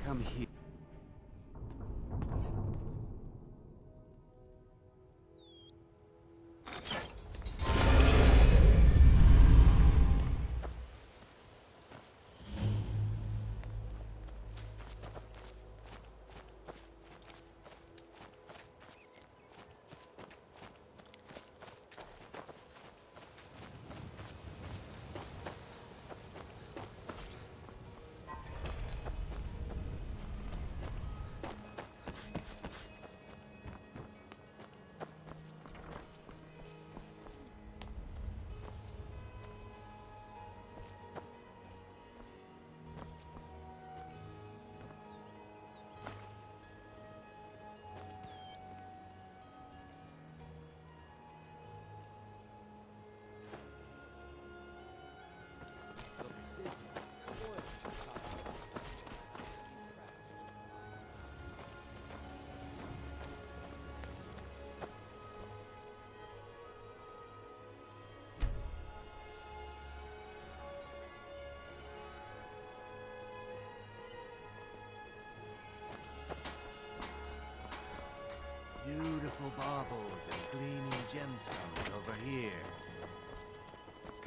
Come here.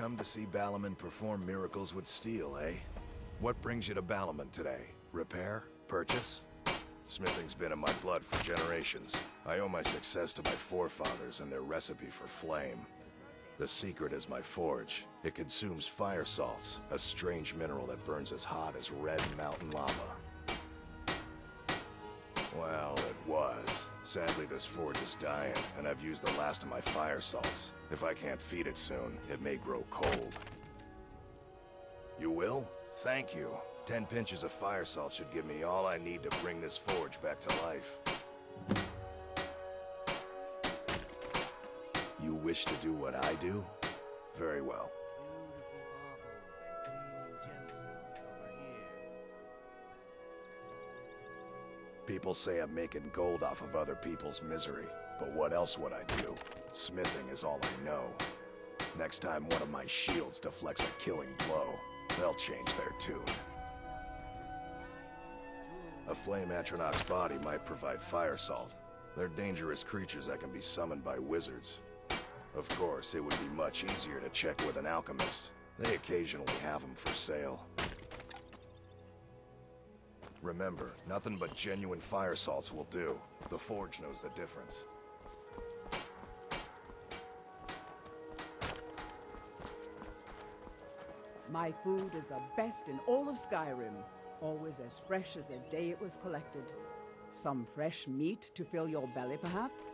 come to see Balaman perform miracles with steel, eh? What brings you to Balaman today? Repair? Purchase? Smithing's been in my blood for generations. I owe my success to my forefathers and their recipe for flame. The secret is my forge. It consumes fire salts, a strange mineral that burns as hot as red mountain lava. Well, it was. Sadly, this forge is dying, and I've used the last of my fire salts. If I can't feed it soon, it may grow cold. You will? Thank you. 10 pinches of fire salt should give me all I need to bring this forge back to life. You wish to do what I do? Very well. People say I'm making gold off of other people's misery, but what else would I do? Smithing is all I know. Next time one of my shields deflects a killing blow, they'll change their tune. A flame atronach's body might provide fire salt. They're dangerous creatures that can be summoned by wizards. Of course, it would be much easier to check with an alchemist. They occasionally have them for sale. Remember, nothing but genuine fire salts will do. The forge knows the difference. My food is the best in all of Skyrim. Always as fresh as the day it was collected. Some fresh meat to fill your belly, perhaps?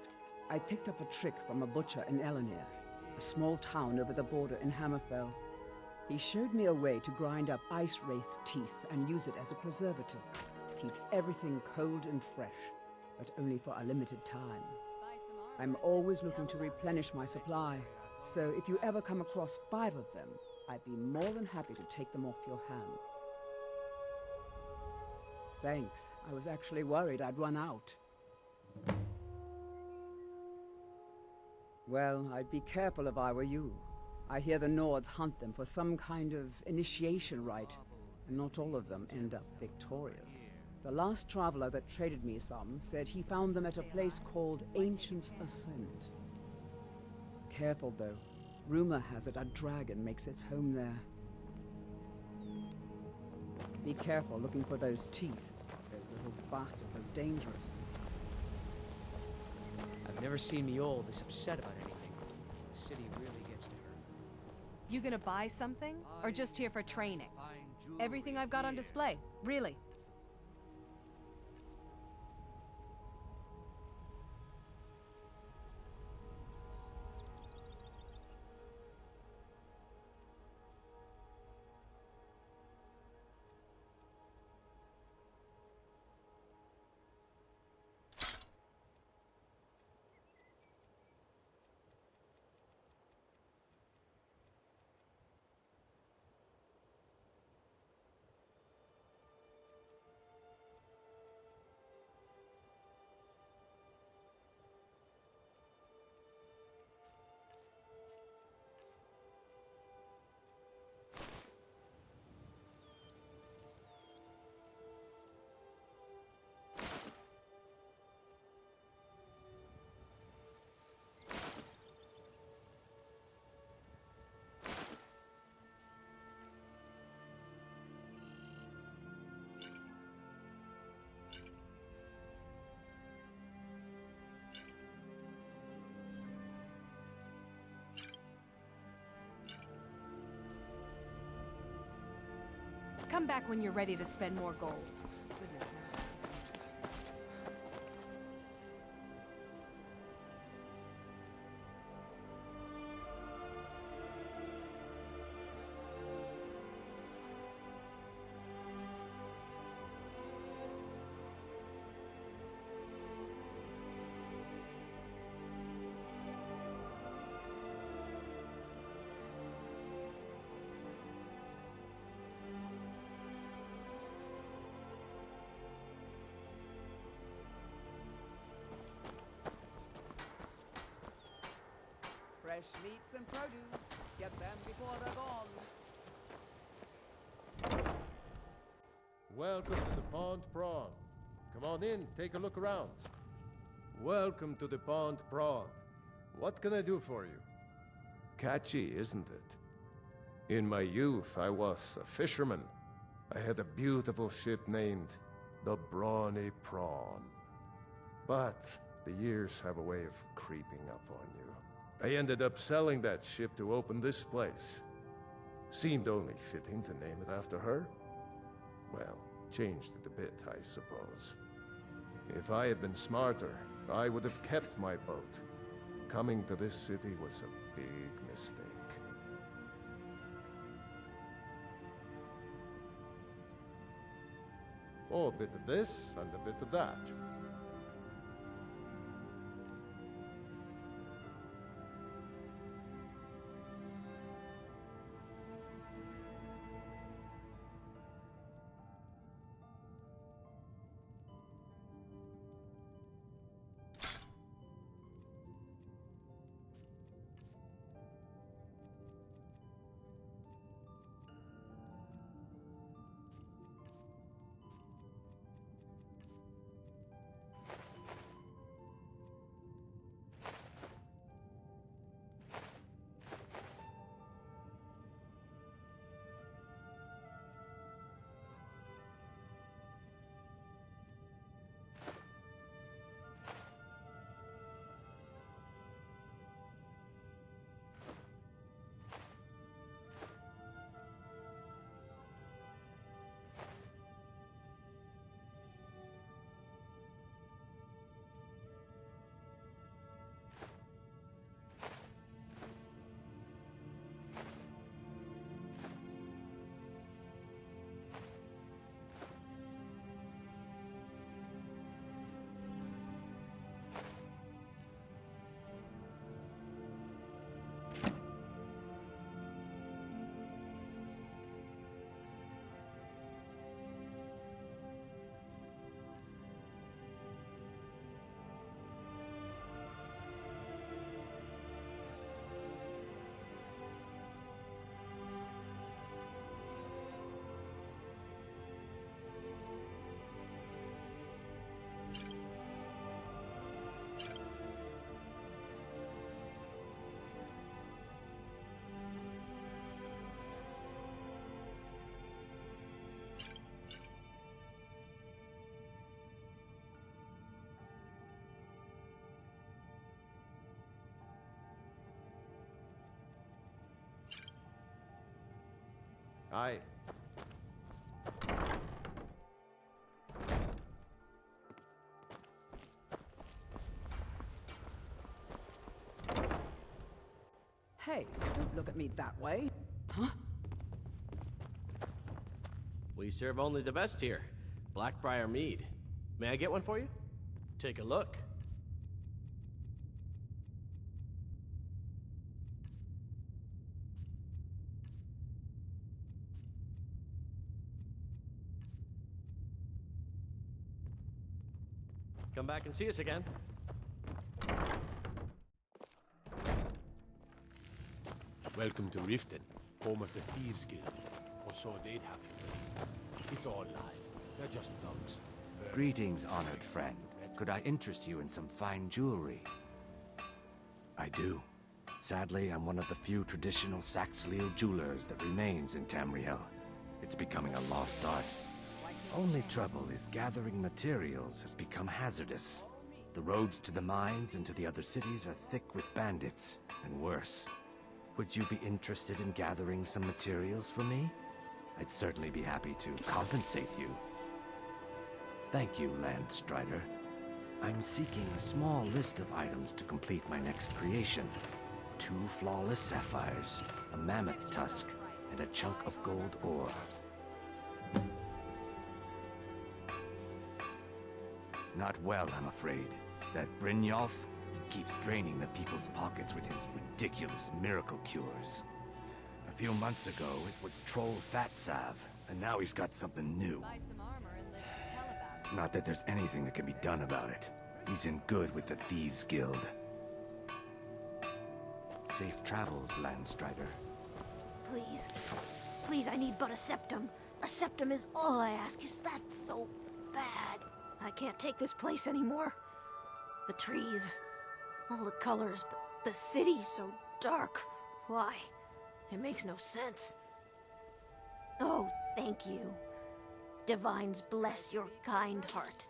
I picked up a trick from a butcher in Elenir, a small town over the border in Hammerfell. He showed me a way to grind up ice wraith teeth and use it as a preservative. Keeps everything cold and fresh, but only for a limited time. I'm always looking to replenish my supply, so if you ever come across 5 of them, I'd be more than happy to take them off your hands. Thanks. I was actually worried I'd run out. Well, I'd be careful if I were you. I hear the Nords hunt them for some kind of initiation rite, and not all of them end up victorious. The last traveler that traded me some said he found them at a place called Ancient's Ascent. Careful, though. Rumor has it a dragon makes its home there. Be careful looking for those teeth. Those little bastards are dangerous. I've never seen Mjol this upset about anything. The city really gets to her. You gonna buy something? Or just here for training? Everything I've got on display, really. Come back when you're ready to spend more gold. Goodness knows. Fresh meats and produce. Get them before they're gone. Welcome to the Pond Prawn. Come on in, take a look around. Welcome to the Pond Prawn. What can I do for you? Catchy, isn't it? In my youth, I was a fisherman. I had a beautiful ship named the Brawny Prawn. But the years have a way of creeping up on you. I ended up selling that ship to open this place. Seemed only fitting to name it after her. Well, changed it a bit, I suppose. If I had been smarter, I would have kept my boat. Coming to this city was a big mistake. Oh, a bit of this and a bit of that. Aye. Hey, don't look at me that way. Huh? We serve only the best here. Blackbriar mead. May I get one for you? Take a look. Come back and see us again. Welcome to Riften, home of the Thieves Guild. Or so they'd have you believe. It's all lies. They're just thugs. Greetings, honored friend. Could I interest you in some fine jewelry? I do. Sadly, I'm one of the few traditional Saxhleel jewelers that remains in Tamriel. It's becoming a lost art. Only trouble is gathering materials has become hazardous. The roads to the mines and to the other cities are thick with bandits, and worse. Would you be interested in gathering some materials for me? I'd certainly be happy to compensate you. Thank you, Landstrider. I'm seeking a small list of items to complete my next creation. 2 flawless sapphires, a mammoth tusk, and a chunk of gold ore. Not well, I'm afraid. That Brynjolf keeps draining the people's pockets with his ridiculous miracle cures. A few months ago, it was Troll Fat Salve, and now he's got something new. Not that there's anything that can be done about it. He's in good with the Thieves Guild. Safe travels, Landstrider. Please. Please, I need but a septum. A septum is all I ask. Is that so bad? I can't take this place anymore. The trees, all the colors, but the city's so dark. Why? It makes no sense. Oh, thank you. Divines bless your kind heart.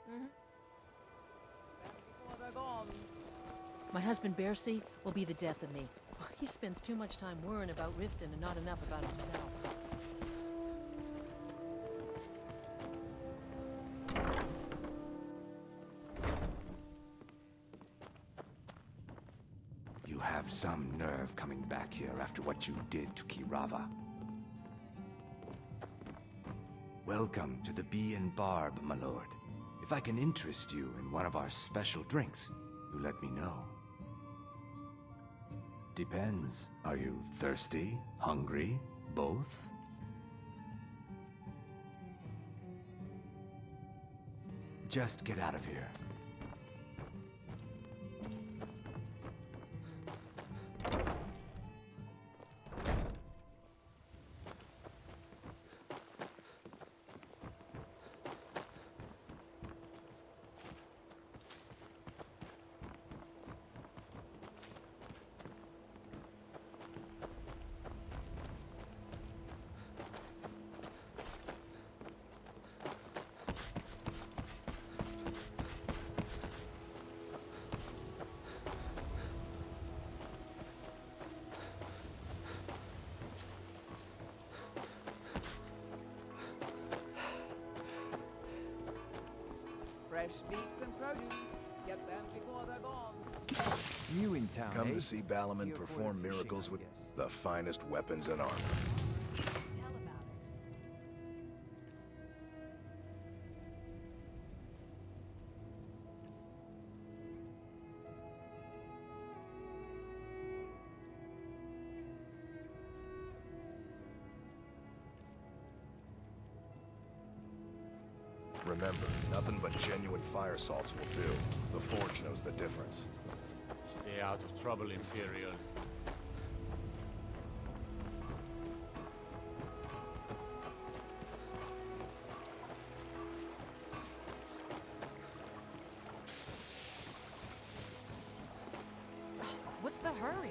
My husband Bercy will be the death of me. He spends too much time worrying about Riften and not enough about himself. You have some nerve coming back here after what you did to Kirava. Welcome to the Bee and Barb, my lord. If I can interest you in one of our special drinks, you let me know. Depends. Are you thirsty? Hungry? Both? Just get out of here. Fresh meats and produce. Get them before they're gone. You in town, Come to see Balaman perform miracles with the finest weapons and armor. Remember, nothing but genuine fire salts will do. The Forge knows the difference. Stay out of trouble, Imperial. What's the hurry?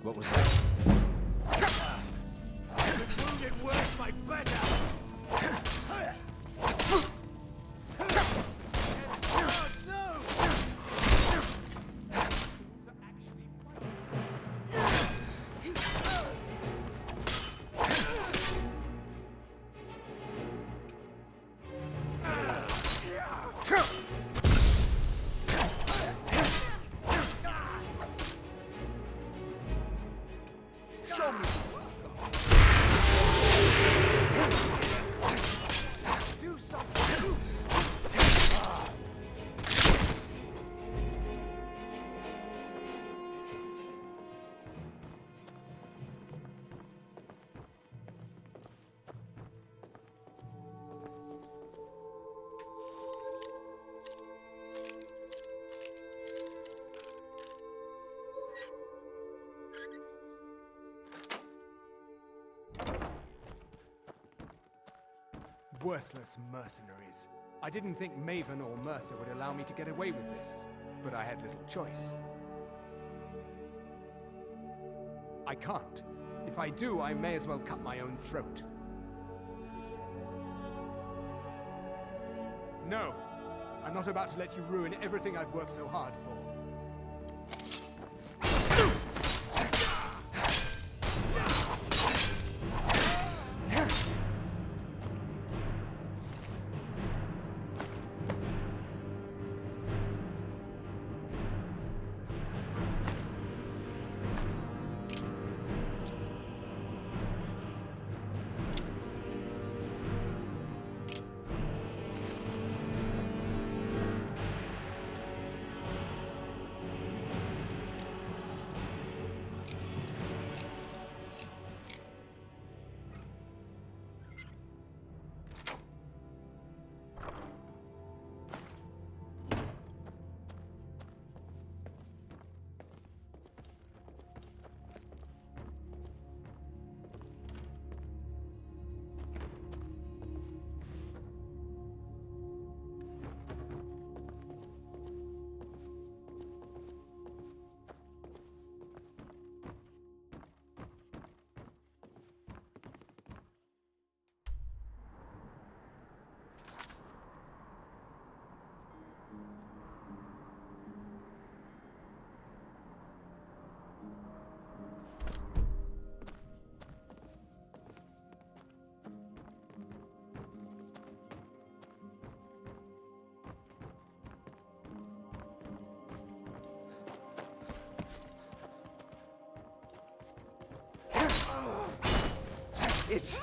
What was that? I've been wounded worse, my better! Worthless mercenaries. I didn't think Maven or Mercer would allow me to get away with this, but I had little choice. I can't. If I do, I may as well cut my own throat. No! I'm not about to let you ruin everything I've worked so hard for. It's...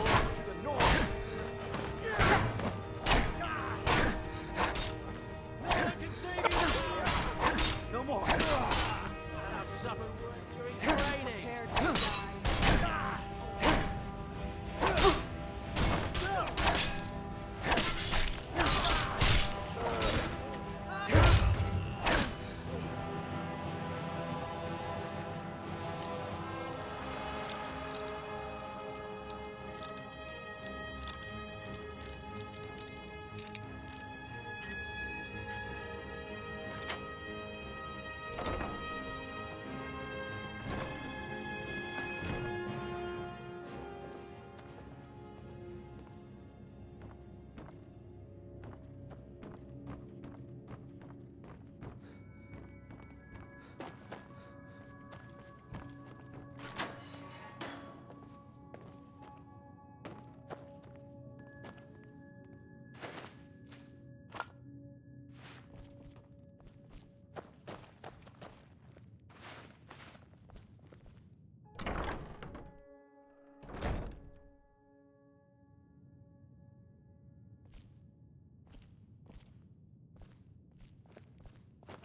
Warrens to the north. I can save you! No more. I've suffered worse during training. Prepared to die.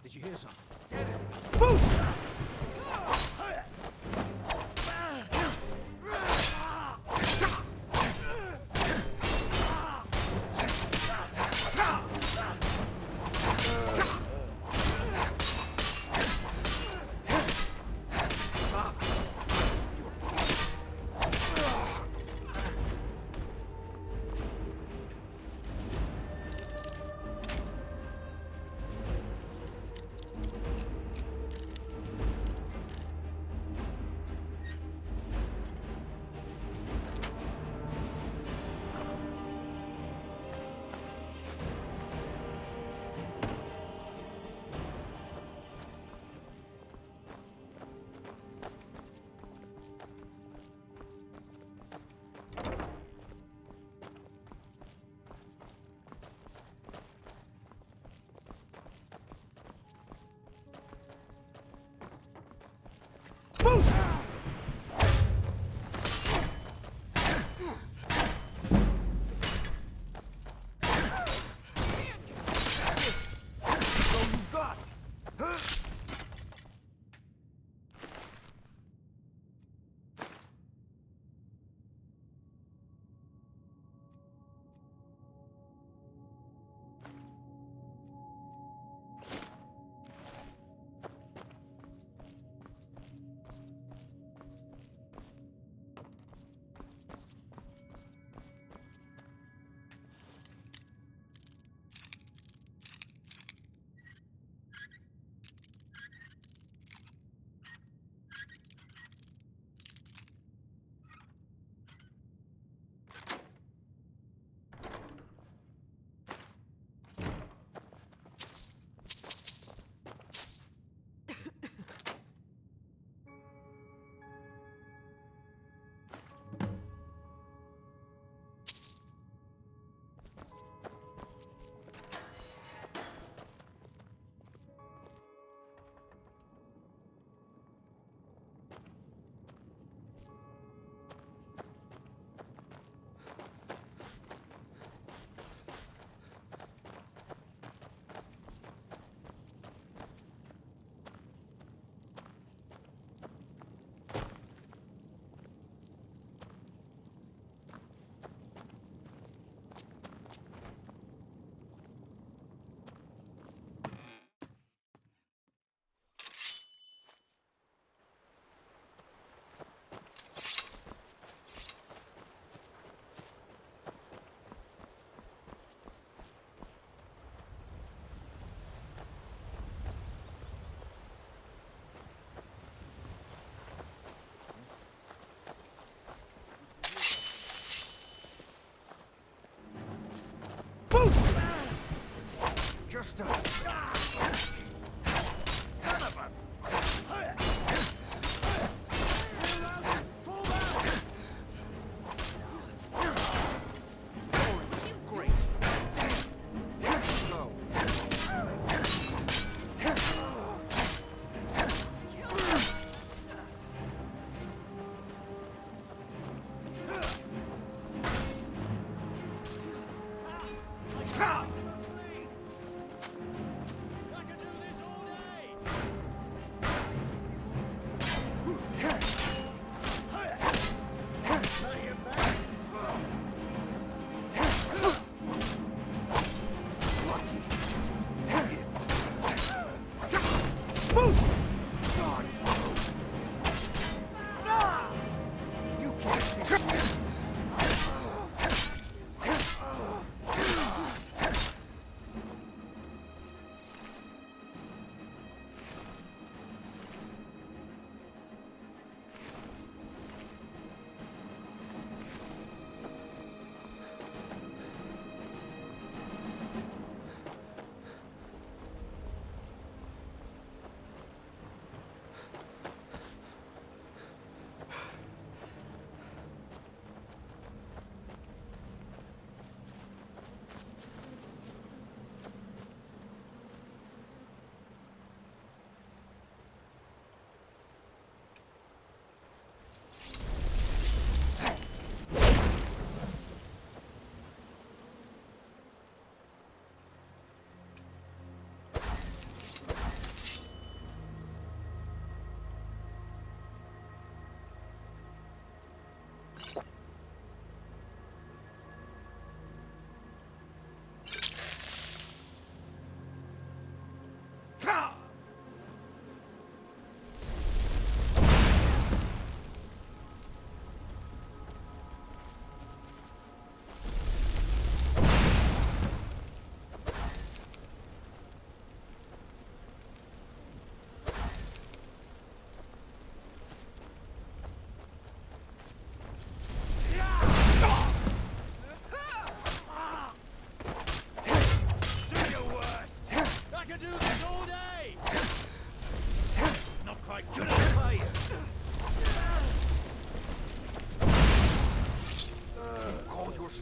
Did you hear something?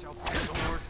yourself a sword.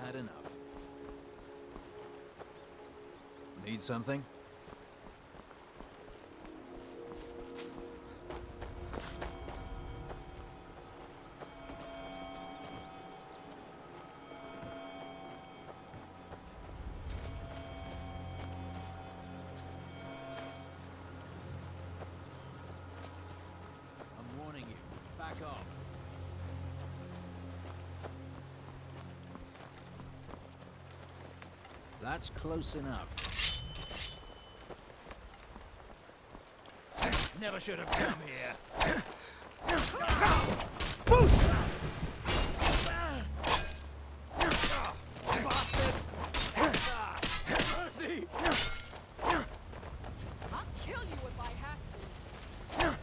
Had enough. Need something? I'm warning you. Back off. That's close enough. Never should have come here. Boost! Bastard! Mercy! I'll kill you if I have to.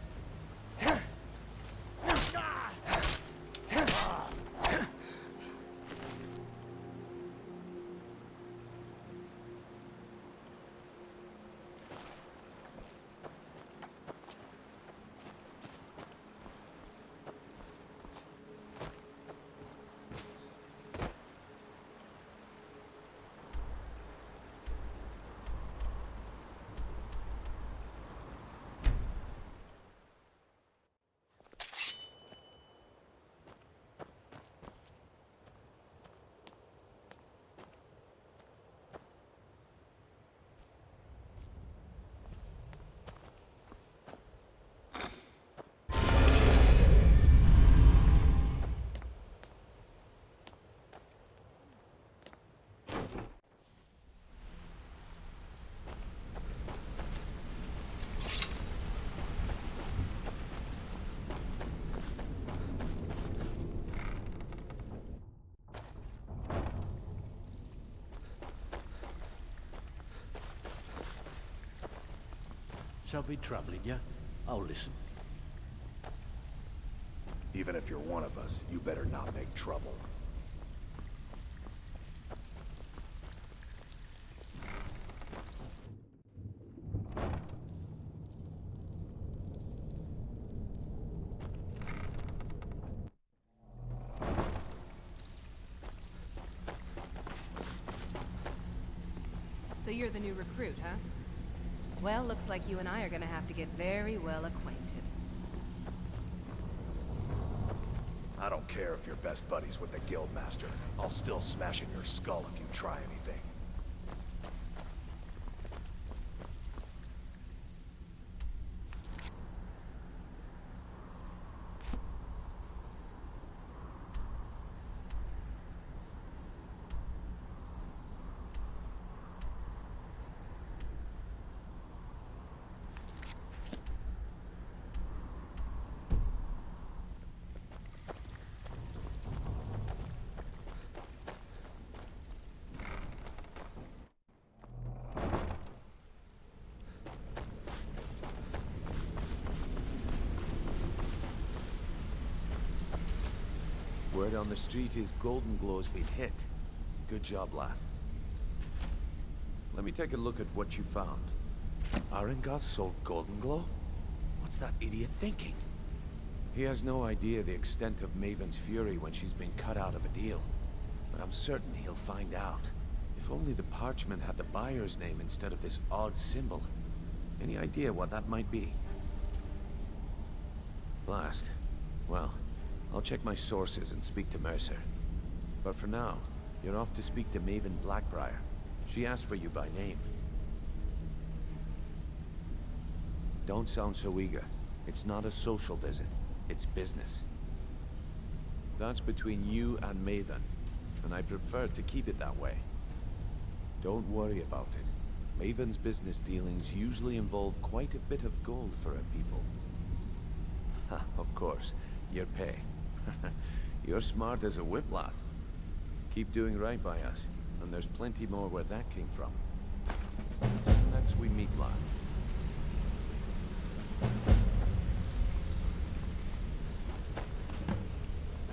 chance I'll be troubling you, I'll listen. Even if you're one of us, you better not make trouble. So you're the new recruit, huh? Well, looks like you and I are gonna have to get very well acquainted. I don't care if you're best buddies with the Guildmaster. I'll still smash in your skull if you try anything. Word on the street is Goldenglow's been hit. Good job, lad. Let me take a look at what you found. Ariingoth sold Goldenglow? What's that idiot thinking? He has no idea the extent of Maven's fury when she's been cut out of a deal. But I'm certain he'll find out. If only the parchment had the buyer's name instead of this odd symbol. Any idea what that might be? Blast. Well, I'll check my sources and speak to Mercer. But for now, you're off to speak to Maven Blackbriar. She asked for you by name. Don't sound so eager. It's not a social visit. It's business. That's between you and Maven, and I prefer to keep it that way. Don't worry about it. Maven's business dealings usually involve quite a bit of gold for her people. Of course, your pay. You're smart as a whip, lad. Keep doing right by us, and there's plenty more where that came from. Until next we meet, lad.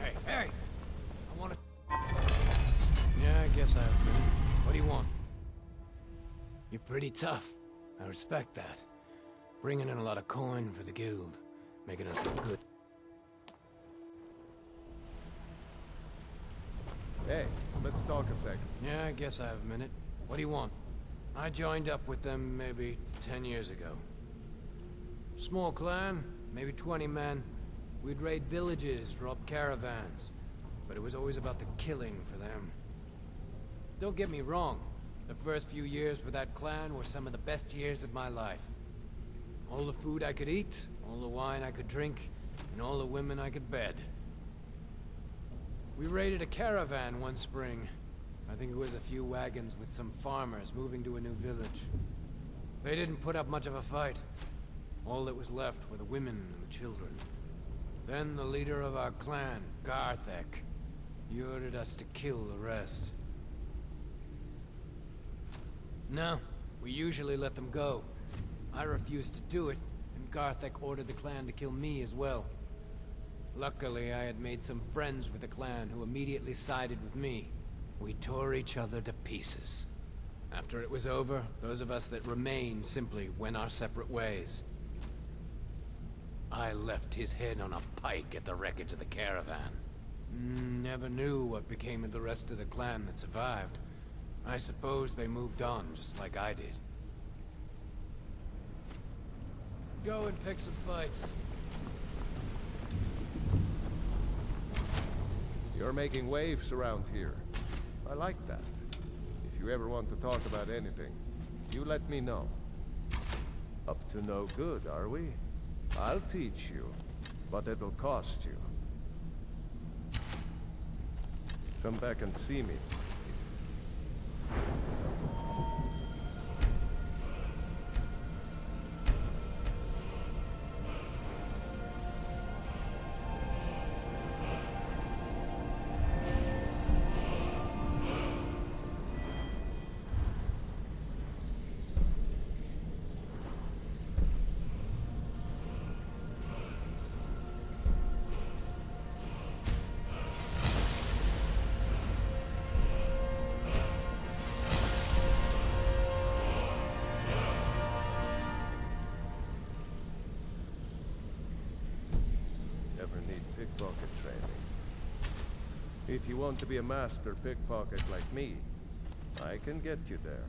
Hey, hey! I wanna... Yeah, I guess I have a minute. What do you want? You're pretty tough. I respect that. Bringing in a lot of coin for the guild. Making us look good. Hey, let's talk a sec. Yeah, I guess I have a minute. What do you want? I joined up with them maybe 10 years ago. Small clan, maybe 20 men. We'd raid villages, rob caravans. But it was always about the killing for them. Don't get me wrong. The first few years with that clan were some of the best years of my life. All the food I could eat, all the wine I could drink, and all the women I could bed. We raided a caravan one spring. I think it was a few wagons with some farmers moving to a new village. They didn't put up much of a fight. All that was left were the women and the children. Then the leader of our clan, Garthek, he ordered us to kill the rest. No, we usually let them go. I refused to do it, and Garthek ordered the clan to kill me as well. Luckily, I had made some friends with the clan who immediately sided with me. We tore each other to pieces. After it was over, those of us that remained simply went our separate ways. I left his head on a pike at the wreckage of the caravan. Never knew what became of the rest of the clan that survived. I suppose they moved on, just like I did. Go and pick some fights. You're making waves around here. I like that. If you ever want to talk about anything, you let me know. Up to no good, are we? I'll teach you, but it'll cost you. Come back and see me. If you want to be a master pickpocket like me, I can get you there.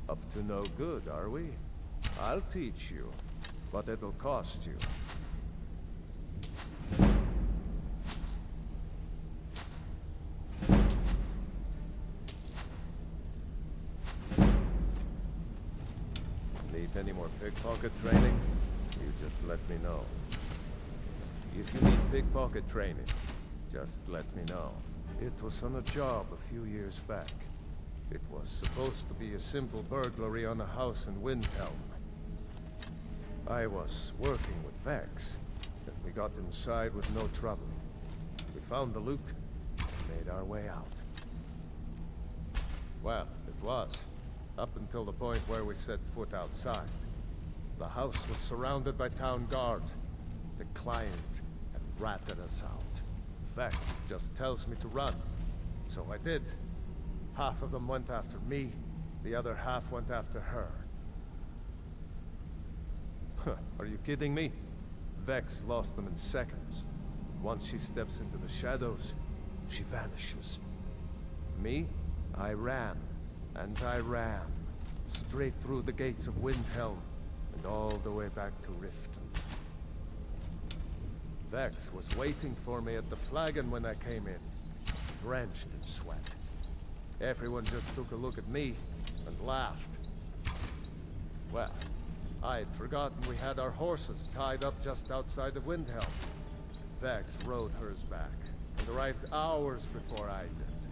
Up to no good, are we? I'll teach you, but it'll cost you. Need any more pickpocket training? You just let me know. If you need pickpocket training, just let me know. It was on a job a few years back. It was supposed to be a simple burglary on a house in Windhelm. I was working with Vex, and we got inside with no trouble. We found the loot, and made our way out. Well, it was, up until the point where we set foot outside. The house was surrounded by town guard. The client had ratted us out. Vex just tells me to run, so I did. Half of them went after me, the other half went after her. Huh, are you kidding me? Vex lost them in seconds. Once she steps into the shadows, she vanishes. Me? I ran, and I ran. Straight through the gates of Windhelm, and all the way back to Riften. Vex was waiting for me at the Flagon when I came in, drenched in sweat. Everyone just took a look at me and laughed. Well, I had forgotten we had our horses tied up just outside of Windhelm. Vex rode hers back and arrived hours before I did.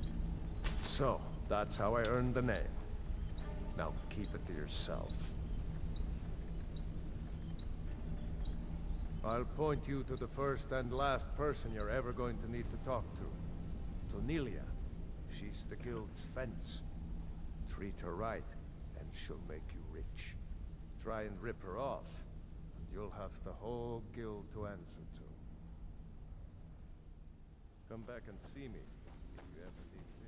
So, that's how I earned the name. Now keep it to yourself. I'll point you to the first and last person you're ever going to need to talk to. Tonilia. She's the guild's fence. Treat her right, and she'll make you rich. Try and rip her off, and you'll have the whole guild to answer to. Come back and see me if you ever need me.